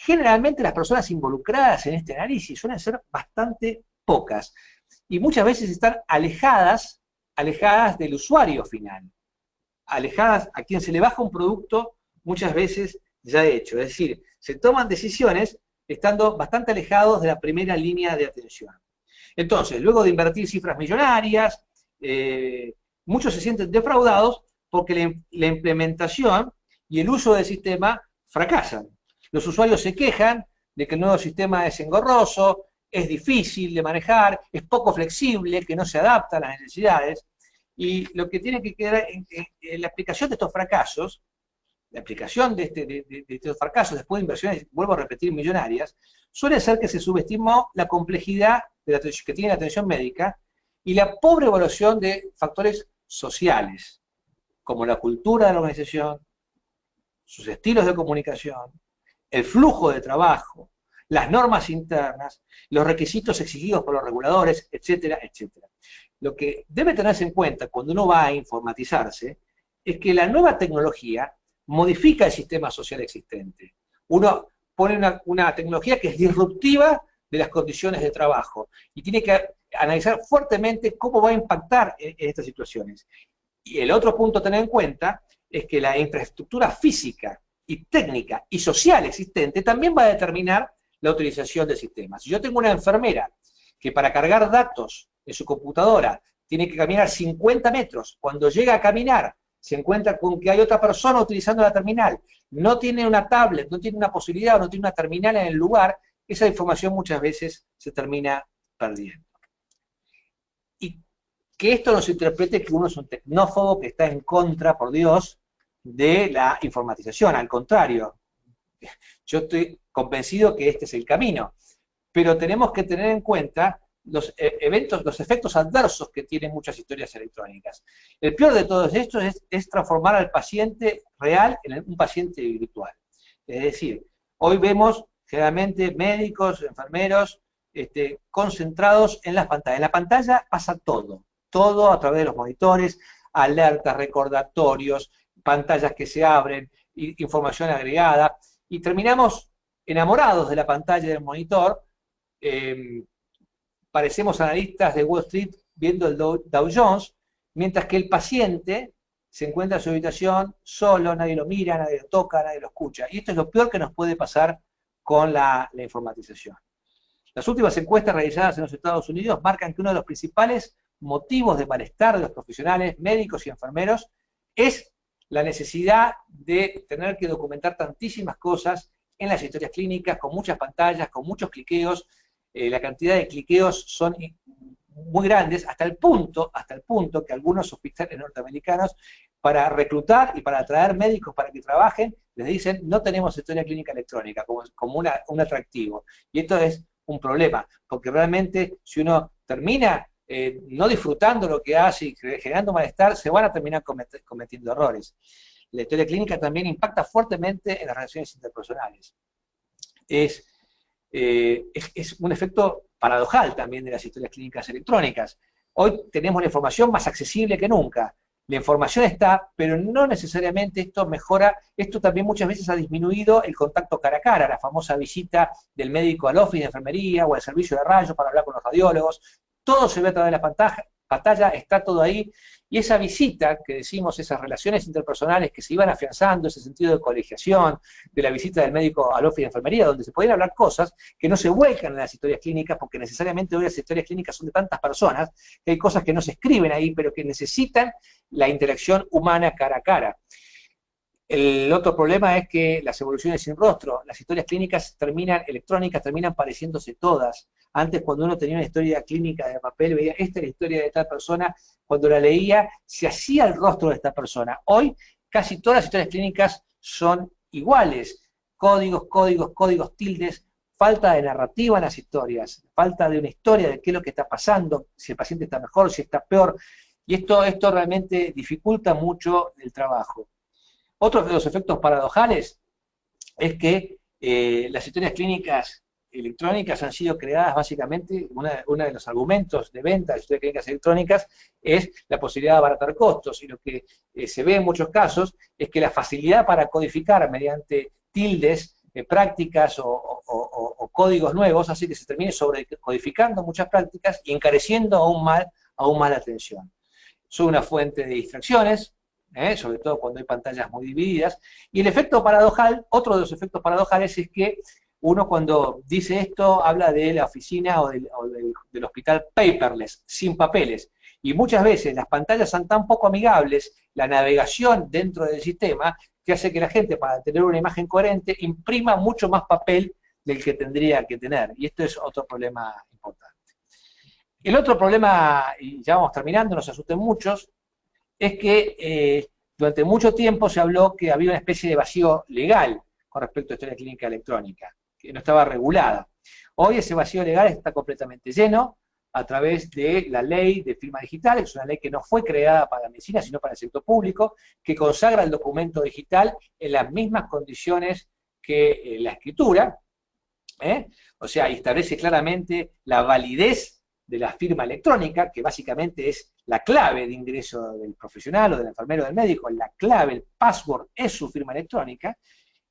Generalmente las personas involucradas en este análisis suelen ser bastante pocas y muchas veces están alejadas del usuario final, alejadas a quien se le baja un producto muchas veces ya hecho. Es decir, se toman decisiones estando bastante alejados de la primera línea de atención. Entonces, luego de invertir cifras millonarias, muchos se sienten defraudados porque la implementación y el uso del sistema fracasan. Los usuarios se quejan de que el nuevo sistema es engorroso, es difícil de manejar, es poco flexible, que no se adapta a las necesidades, y lo que tiene que quedar en la aplicación de estos fracasos, la aplicación de estos fracasos después de inversiones, vuelvo a repetir, millonarias, suele ser que se subestimó la complejidad que tiene la atención médica y la pobre evaluación de factores sociales, como la cultura de la organización, sus estilos de comunicación, el flujo de trabajo, las normas internas, los requisitos exigidos por los reguladores, etcétera, etcétera. Lo que debe tenerse en cuenta cuando uno va a informatizarse es que la nueva tecnología modifica el sistema social existente. Uno pone una tecnología que es disruptiva de las condiciones de trabajo y tiene que analizar fuertemente cómo va a impactar en estas situaciones. Y el otro punto a tener en cuenta es que la infraestructura física y técnica y social existente también va a determinar la utilización del sistema. Si yo tengo una enfermera que para cargar datos en su computadora tiene que caminar 50 metros, cuando llega a caminar se encuentra con que hay otra persona utilizando la terminal, no tiene una tablet, no tiene una posibilidad o no tiene una terminal en el lugar, esa información muchas veces se termina perdiendo. Y que esto no se interprete que uno es un tecnófobo que está en contra, por Dios, de la informatización. Al contrario, yo estoy convencido que este es el camino. Pero tenemos que tener en cuenta los efectos adversos que tienen muchas historias electrónicas. El peor de todos estos es transformar al paciente real en un paciente virtual. Es decir, hoy vemos generalmente médicos, enfermeros, concentrados en las pantallas. En la pantalla pasa todo, todo a través de los monitores, alertas, recordatorios, pantallas que se abren, información agregada, y terminamos enamorados de la pantalla y del monitor. Parecemos analistas de Wall Street viendo el Dow Jones, mientras que el paciente se encuentra en su habitación solo, nadie lo mira, nadie lo toca, nadie lo escucha. Y esto es lo peor que nos puede pasar con la informatización. Las últimas encuestas realizadas en los Estados Unidos marcan que uno de los principales motivos de malestar de los profesionales, médicos y enfermeros, es la necesidad de tener que documentar tantísimas cosas en las historias clínicas, con muchas pantallas, con muchos cliqueos. La cantidad de cliqueos son muy grandes, hasta el punto que algunos hospitales norteamericanos, para reclutar y para atraer médicos para que trabajen, les dicen, no tenemos historia clínica electrónica como un atractivo. Y esto es un problema, porque realmente si uno termina no disfrutando lo que hace y generando malestar, se van a terminar cometiendo errores. La historia clínica también impacta fuertemente en las relaciones interpersonales. Es un efecto paradojal también de las historias clínicas electrónicas. Hoy tenemos la información más accesible que nunca. La información está, pero no necesariamente esto mejora. Esto también muchas veces ha disminuido el contacto cara a cara, la famosa visita del médico al office de enfermería o al servicio de rayos para hablar con los radiólogos. Todo se ve a través de la pantalla, está todo ahí. Y esa visita, que decimos, esas relaciones interpersonales que se iban afianzando, ese sentido de colegiación, de la visita del médico al office de enfermería, donde se podían hablar cosas que no se vuelcan en las historias clínicas, porque necesariamente hoy las historias clínicas son de tantas personas, que hay cosas que no se escriben ahí, pero que necesitan la interacción humana cara a cara. El otro problema es que las evoluciones sin rostro, las historias clínicas electrónicas terminan pareciéndose todas. Antes, cuando uno tenía una historia clínica de papel, veía, esta es la historia de tal persona, cuando la leía, se hacía el rostro de esta persona. Hoy, casi todas las historias clínicas son iguales. Códigos, códigos, códigos, tildes, falta de narrativa en las historias, falta de una historia de qué es lo que está pasando, si el paciente está mejor, si está peor. Y esto realmente dificulta mucho el trabajo. Otro de los efectos paradojales es que las historias clínicas electrónicas han sido creadas básicamente, uno de los argumentos de venta de historias clínicas electrónicas es la posibilidad de abaratar costos, y lo que se ve en muchos casos es que la facilidad para codificar mediante tildes, prácticas o códigos nuevos hace que se termine sobrecodificando muchas prácticas y encareciendo aún más la atención. Son una fuente de distracciones, sobre todo cuando hay pantallas muy divididas, y el efecto paradojal, otro de los efectos paradojales es que uno cuando dice esto habla de la oficina o del hospital paperless, sin papeles, y muchas veces las pantallas son tan poco amigables, la navegación dentro del sistema, que hace que la gente, para tener una imagen coherente, imprima mucho más papel del que tendría que tener, y esto es otro problema importante. El otro problema, y ya vamos terminando, no se asusten muchos, es que durante mucho tiempo se habló que había una especie de vacío legal con respecto a historia clínica electrónica, que no estaba regulada. Hoy ese vacío legal está completamente lleno a través de la ley de firma digital, es una ley que no fue creada para la medicina, sino para el sector público, que consagra el documento digital en las mismas condiciones que la escritura, o sea, establece claramente la validez de la firma electrónica, que básicamente es la clave de ingreso del profesional o del enfermero o del médico, la clave, el password es su firma electrónica,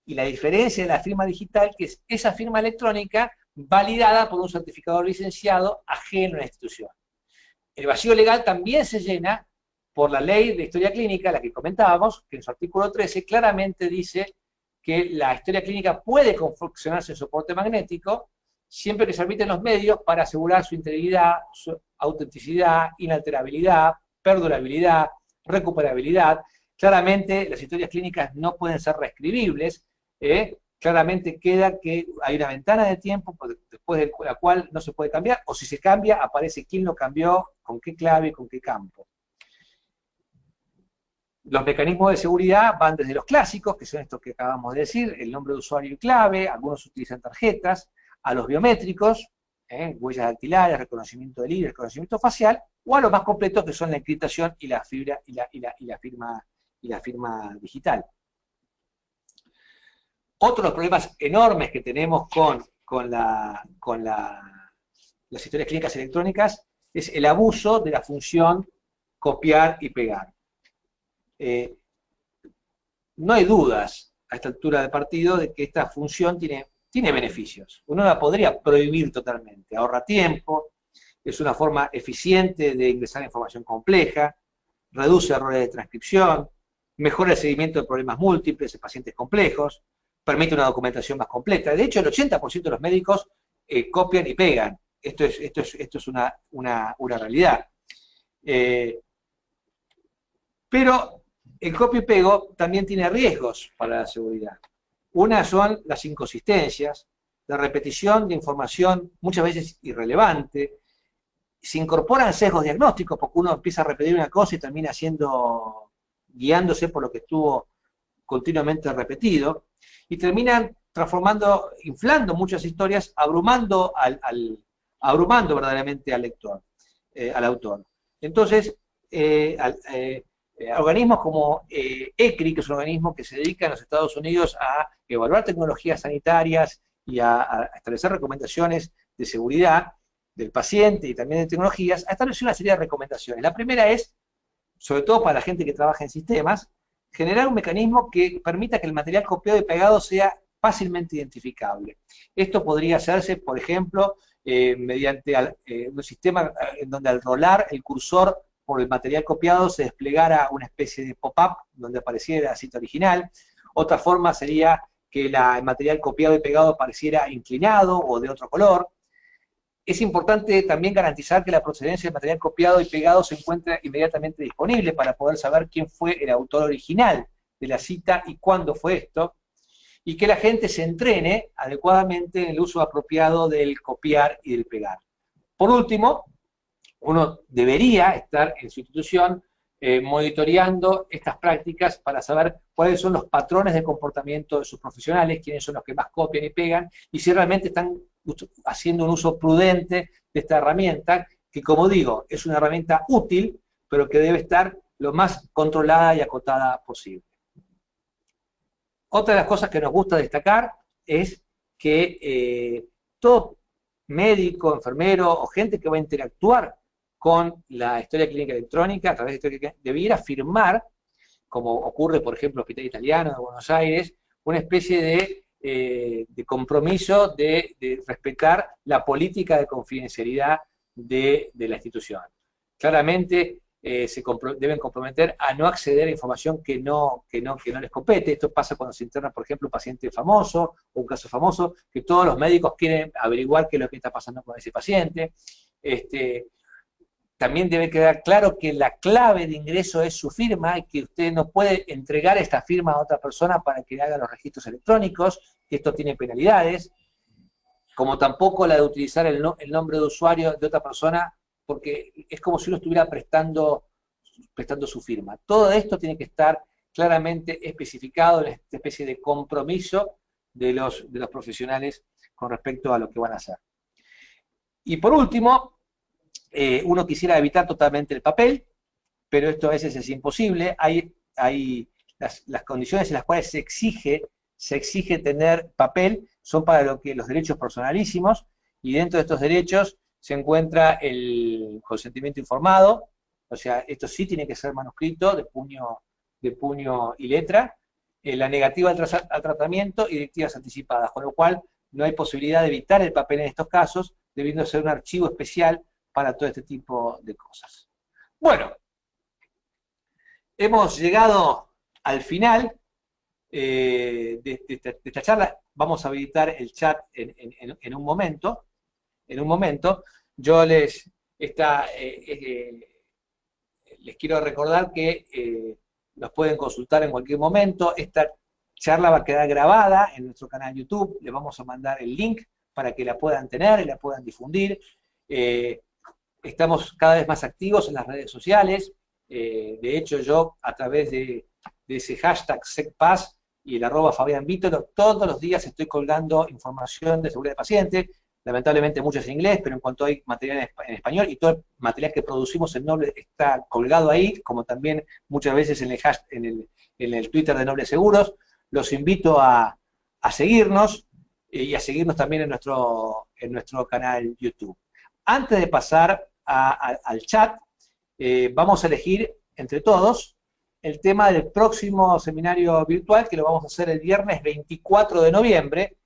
y la diferencia de la firma digital, que es esa firma electrónica validada por un certificador licenciado ajeno a la institución. El vacío legal también se llena por la ley de historia clínica, la que comentábamos, que en su artículo 13 claramente dice que la historia clínica puede confeccionarse en soporte magnético, siempre que se arbitren los medios para asegurar su integridad, su autenticidad, inalterabilidad, perdurabilidad, recuperabilidad. Claramente las historias clínicas no pueden ser reescribibles, claramente queda que hay una ventana de tiempo después de la cual no se puede cambiar, o si se cambia, aparece quién lo cambió, con qué clave y con qué campo. Los mecanismos de seguridad van desde los clásicos, que son estos que acabamos de decir, el nombre de usuario y clave, algunos utilizan tarjetas, a los biométricos, huellas dactilares, reconocimiento de iris, reconocimiento facial, o a los más completos que son la encriptación y la fibra y la firma digital. Otro de los problemas enormes que tenemos con las historias clínicas electrónicas es el abuso de la función copiar y pegar. No hay dudas a esta altura del partido de que esta función tiene beneficios. Uno la podría prohibir totalmente, ahorra tiempo, es una forma eficiente de ingresar información compleja, reduce errores de transcripción, mejora el seguimiento de problemas múltiples en pacientes complejos, permite una documentación más completa. De hecho, el 80% de los médicos copian y pegan. Esto es una realidad. Pero el copio y pego también tiene riesgos para la seguridad. Una son las inconsistencias, la repetición de información muchas veces irrelevante, se incorporan sesgos diagnósticos porque uno empieza a repetir una cosa y termina guiándose por lo que estuvo continuamente repetido, y terminan inflando muchas historias, abrumando verdaderamente al lector, al autor. Entonces, organismos como ECRI, que es un organismo que se dedica en los Estados Unidos a evaluar tecnologías sanitarias y a establecer recomendaciones de seguridad del paciente y también de tecnologías, ha establecido una serie de recomendaciones. La primera es, sobre todo para la gente que trabaja en sistemas, generar un mecanismo que permita que el material copiado y pegado sea fácilmente identificable. Esto podría hacerse, por ejemplo, mediante un sistema en donde al rolar el cursor por el material copiado se desplegara una especie de pop-up donde apareciera la cita original. Otra forma sería que el material copiado y pegado apareciera inclinado o de otro color. Es importante también garantizar que la procedencia del material copiado y pegado se encuentre inmediatamente disponible para poder saber quién fue el autor original de la cita y cuándo fue esto, y que la gente se entrene adecuadamente en el uso apropiado del copiar y del pegar. Por último, uno debería estar en su institución monitoreando estas prácticas para saber cuáles son los patrones de comportamiento de sus profesionales, quiénes son los que más copian y pegan, y si realmente están haciendo un uso prudente de esta herramienta, que como digo, es una herramienta útil, pero que debe estar lo más controlada y acotada posible. Otra de las cosas que nos gusta destacar es que todo médico, enfermero o gente que va a interactuar con la historia clínica electrónica a través de historia clínica, debiera firmar, como ocurre por ejemplo en el Hospital Italiano de Buenos Aires, una especie de compromiso de respetar la política de confidencialidad de la institución. Claramente deben comprometer a no acceder a información que no les compete. Esto pasa cuando se interna, por ejemplo, un paciente famoso o un caso famoso, que todos los médicos quieren averiguar qué es lo que está pasando con ese paciente. También debe quedar claro que la clave de ingreso es su firma y que usted no puede entregar esta firma a otra persona para que haga los registros electrónicos, que esto tiene penalidades, como tampoco la de utilizar el nombre de usuario de otra persona, porque es como si uno estuviera prestando su firma. Todo esto tiene que estar claramente especificado en esta especie de compromiso de los profesionales con respecto a lo que van a hacer. Y por último, uno quisiera evitar totalmente el papel, pero esto a veces es imposible. Hay las condiciones en las cuales se exige tener papel son para los derechos personalísimos, y dentro de estos derechos se encuentra el consentimiento informado, o sea, esto sí tiene que ser manuscrito de puño y letra, la negativa al tratamiento y directivas anticipadas, con lo cual no hay posibilidad de evitar el papel en estos casos, debiendo ser un archivo especial para todo este tipo de cosas. Bueno, hemos llegado al final de esta charla. Vamos a habilitar el chat en un momento. Yo les quiero recordar que los pueden consultar en cualquier momento. Esta charla va a quedar grabada en nuestro canal YouTube, les vamos a mandar el link para que la puedan tener y la puedan difundir. Estamos cada vez más activos en las redes sociales. De hecho, yo a través de ese hashtag SecPass y el @Fabián Vítolo, todos los días estoy colgando información de seguridad del paciente, lamentablemente muchas en inglés, pero en cuanto hay material en español, y todo el material que producimos en Noble está colgado ahí, como también muchas veces en el Twitter de Noble Seguros. Los invito a seguirnos y a seguirnos también en nuestro canal YouTube. Antes de pasar al chat, vamos a elegir entre todos el tema del próximo seminario virtual, que lo vamos a hacer el viernes 24 de noviembre.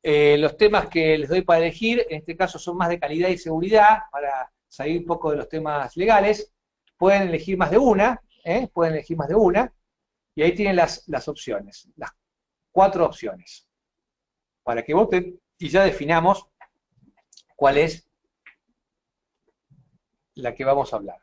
Los temas que les doy para elegir, en este caso son más de calidad y seguridad, para salir un poco de los temas legales. Pueden elegir más de una, y ahí tienen las opciones, las 4 opciones, para que voten y ya definamos cuál es la que vamos a hablar.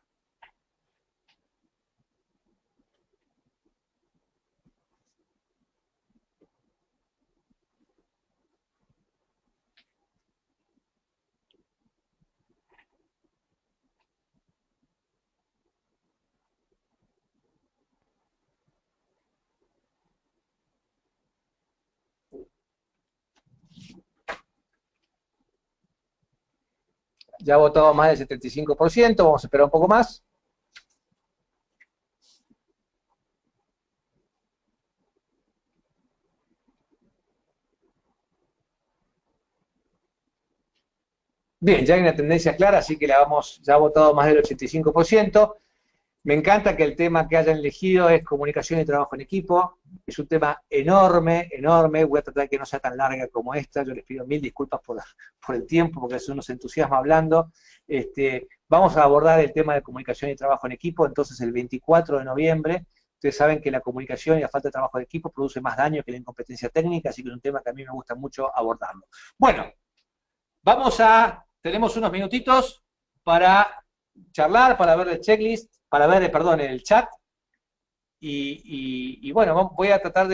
Ya ha votado más del 75%, vamos a esperar un poco más. Bien, ya hay una tendencia clara, así que ya ha votado más del 85%. Me encanta que el tema que hayan elegido es comunicación y trabajo en equipo. Es un tema enorme, enorme. Voy a tratar de que no sea tan larga como esta. Yo les pido 1000 disculpas por el tiempo, porque uno se entusiasma hablando. Vamos a abordar el tema de comunicación y trabajo en equipo, entonces el 24 de noviembre. Ustedes saben que la comunicación y la falta de trabajo en equipo produce más daño que la incompetencia técnica, así que es un tema que a mí me gusta mucho abordarlo. Bueno, tenemos unos minutitos para charlar, para ver el checklist, para ver, perdón, el chat. Y bueno, voy a tratar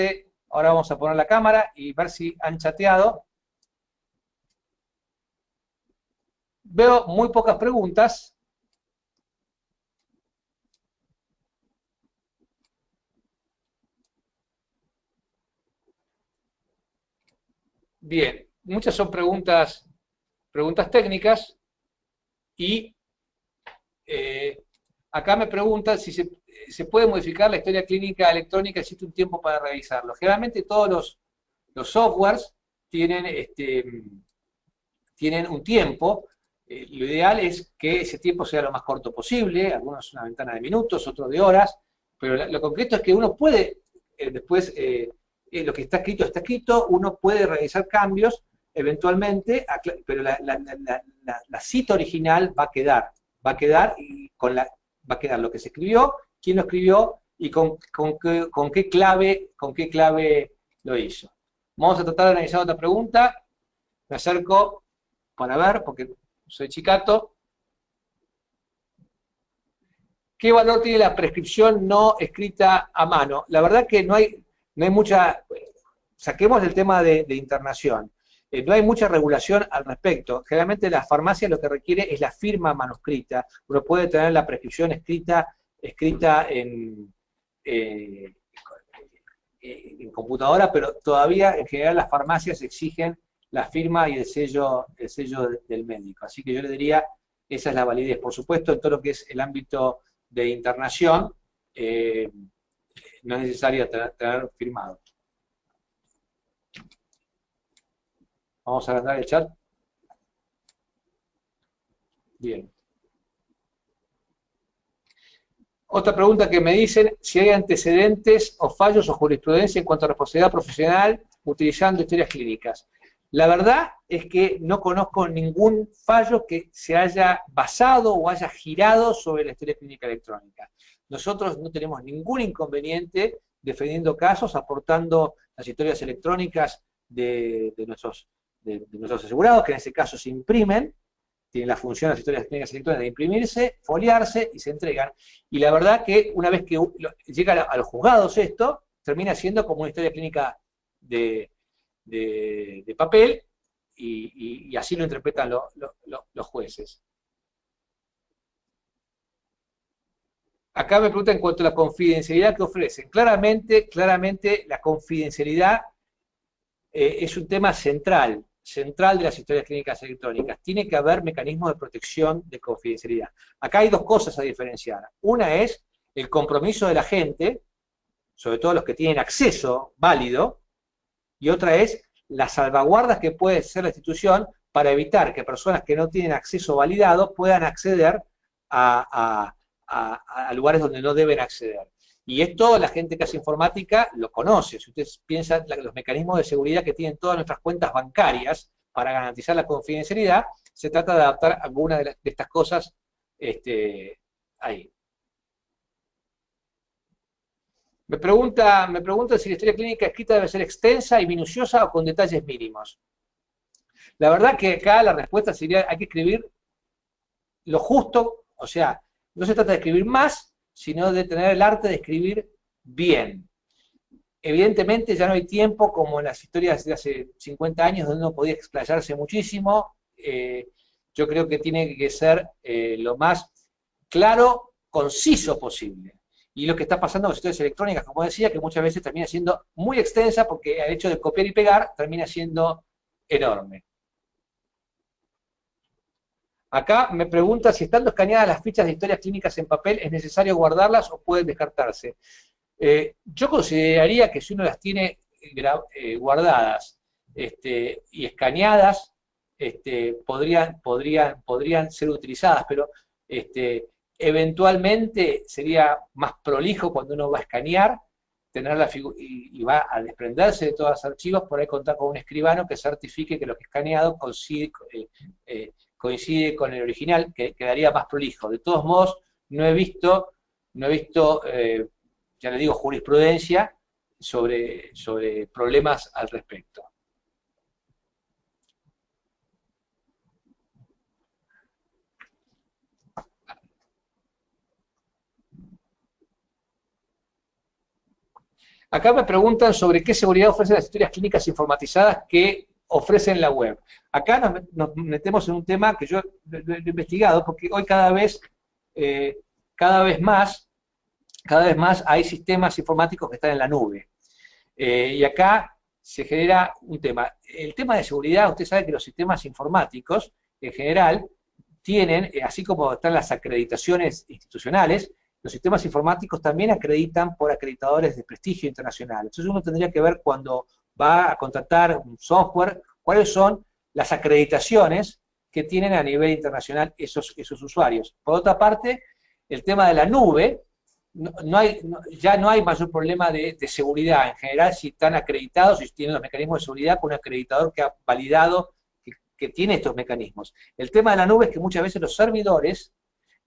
ahora vamos a poner la cámara y ver si han chateado. Veo muy pocas preguntas. Bien, muchas son preguntas técnicas y acá me preguntan si se puede modificar la historia clínica electrónica, existe un tiempo para revisarlo. Generalmente todos los softwares tienen un tiempo. Lo ideal es que ese tiempo sea lo más corto posible, algunos una ventana de minutos, otros de horas, pero lo concreto es que uno puede, después, lo que está escrito, uno puede realizar cambios eventualmente, pero la cita original va a quedar y va a quedar lo que se escribió, quién lo escribió y con qué clave lo hizo. Vamos a tratar de analizar otra pregunta. Me acerco para ver, porque soy chicato. ¿Qué valor tiene la prescripción no escrita a mano? La verdad que no hay mucha, saquemos el tema de internación, no hay mucha regulación al respecto. Generalmente la farmacia lo que requiere es la firma manuscrita. Uno puede tener la prescripción escrita en computadora, pero todavía en general las farmacias exigen la firma y el sello del médico. Así que yo le diría, esa es la validez. Por supuesto, en todo lo que es el ámbito de internación, no es necesario tener firmado. Vamos a agrandar el chat. Bien. Otra pregunta que me dicen, si hay antecedentes o fallos o jurisprudencia en cuanto a responsabilidad profesional utilizando historias clínicas. La verdad es que no conozco ningún fallo que se haya basado o haya girado sobre la historia clínica electrónica. Nosotros no tenemos ningún inconveniente defendiendo casos, aportando las historias electrónicas de nuestros asegurados, que en ese caso se imprimen, tienen la función las historias clínicas electrónicas de imprimirse, foliarse y se entregan. Y la verdad que una vez que llega a los juzgados esto, termina siendo como una historia clínica de, de papel y así lo interpretan los jueces. Acá me preguntan en cuanto a la confidencialidad que ofrecen. Claramente la confidencialidad es un tema central de las historias clínicas electrónicas. Tiene que haber mecanismos de protección de confidencialidad. Acá hay dos cosas a diferenciar. Una es el compromiso de la gente, sobre todo los que tienen acceso válido, y otra es las salvaguardas que puede hacer la institución para evitar que personas que no tienen acceso validado puedan acceder a lugares donde no deben acceder. Y esto la gente que hace informática lo conoce. Si ustedes piensan los mecanismos de seguridad que tienen todas nuestras cuentas bancarias para garantizar la confidencialidad, se trata de adaptar alguna de estas cosas ahí. Me pregunta si la historia clínica escrita debe ser extensa y minuciosa o con detalles mínimos. La verdad que acá la respuesta sería, hay que escribir lo justo, o sea, no se trata de escribir más, sino de tener el arte de escribir bien. Evidentemente ya no hay tiempo como en las historias de hace 50 años donde uno podía explayarse muchísimo. Yo creo que tiene que ser lo más claro, conciso posible. Y lo que está pasando con las historias electrónicas, como decía, que muchas veces termina siendo muy extensa porque el hecho de copiar y pegar termina siendo enorme. Acá me pregunta si estando escaneadas las fichas de historias clínicas en papel, ¿es necesario guardarlas o pueden descartarse? Yo consideraría que si uno las tiene guardadas y escaneadas, podrían ser utilizadas, pero eventualmente sería más prolijo cuando uno va a escanear, tener la y va a desprenderse de todos los archivos, por ahí contar con un escribano que certifique que lo que es escaneado coincide con el original, que quedaría más prolijo. De todos modos, no he visto ya le digo, jurisprudencia sobre problemas al respecto. Acá me preguntan sobre qué seguridad ofrecen las historias clínicas informatizadas que ofrecen la web. Acá nos metemos en un tema que yo lo he investigado, porque hoy cada vez más hay sistemas informáticos que están en la nube. Y acá se genera un tema. El tema de seguridad, usted sabe que los sistemas informáticos, en general, tienen, así como están las acreditaciones institucionales, los sistemas informáticos también acreditan por acreditadores de prestigio internacional. Entonces uno tendría que ver cuando va a contratar un software, cuáles son las acreditaciones que tienen a nivel internacional esos usuarios. Por otra parte, el tema de la nube, ya no hay mayor problema de seguridad. En general, si están acreditados, si tienen los mecanismos de seguridad con un acreditador que ha validado que tiene estos mecanismos. El tema de la nube es que muchas veces los servidores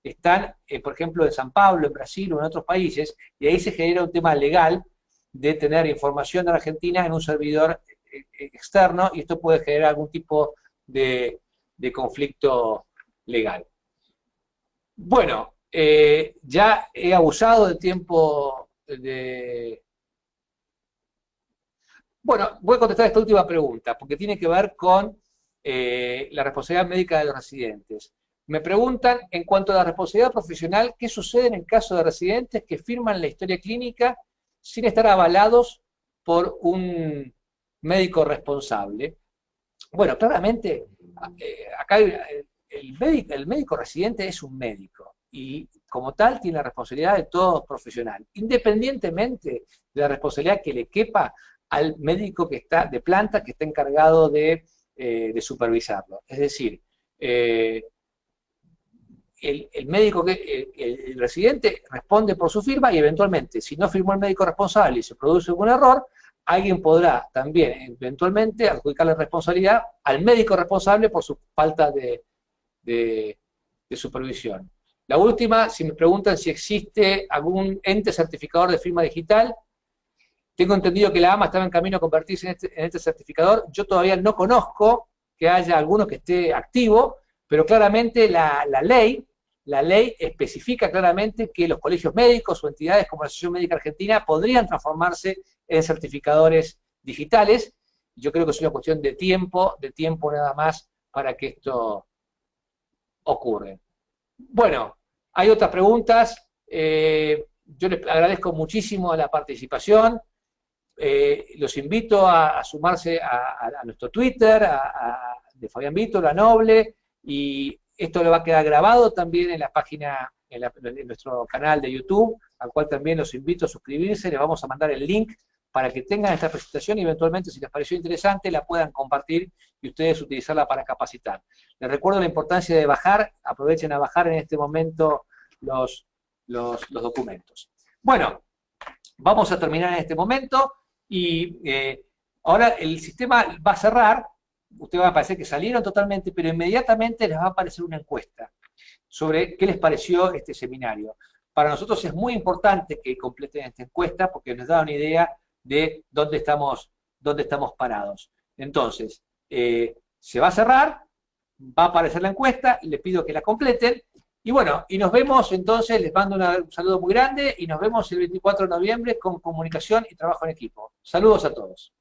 están, por ejemplo, en San Pablo, en Brasil o en otros países, y ahí se genera un tema legal de tener información de la Argentina en un servidor externo, y esto puede generar algún tipo de conflicto legal. Bueno, ya he abusado del tiempo de... Bueno, voy a contestar esta última pregunta, porque tiene que ver con la responsabilidad médica de los residentes. Me preguntan, en cuanto a la responsabilidad profesional, ¿qué sucede en el caso de residentes que firman la historia clínica sin estar avalados por un médico responsable? Bueno, claramente, acá el médico residente es un médico y como tal tiene la responsabilidad de todo profesional, independientemente de la responsabilidad que le quepa al médico que está de planta, que está encargado de supervisarlo. Es decir, el médico, el residente responde por su firma y eventualmente, si no firmó el médico responsable y se produce algún error, alguien podrá también eventualmente adjudicarle responsabilidad al médico responsable por su falta de supervisión. La última, si me preguntan si existe algún ente certificador de firma digital, tengo entendido que la AMA estaba en camino a convertirse en este certificador. Yo todavía no conozco que haya alguno que esté activo, Pero claramente la ley especifica claramente que los colegios médicos o entidades como la Asociación Médica Argentina podrían transformarse en certificadores digitales. Yo creo que es una cuestión de tiempo nada más para que esto ocurra. Bueno, hay otras preguntas. Yo les agradezco muchísimo la participación. Los invito a sumarse a nuestro Twitter, de Fabián Vítor, a Noble, y esto le va a quedar grabado también en la página, en nuestro canal de YouTube, al cual también los invito a suscribirse. Les vamos a mandar el link para que tengan esta presentación y eventualmente, si les pareció interesante, la puedan compartir y ustedes utilizarla para capacitar. Les recuerdo la importancia de bajar, aprovechen a bajar en este momento los documentos. Bueno, vamos a terminar en este momento y ahora el sistema va a cerrar. Ustedes va a parecer que salieron totalmente, pero inmediatamente les va a aparecer una encuesta sobre qué les pareció este seminario. Para nosotros es muy importante que completen esta encuesta porque nos da una idea de dónde estamos parados. Entonces, se va a cerrar, va a aparecer la encuesta, les pido que la completen, y bueno, y nos vemos entonces, les mando un saludo muy grande, y nos vemos el 24 de noviembre con comunicación y trabajo en equipo. Saludos a todos.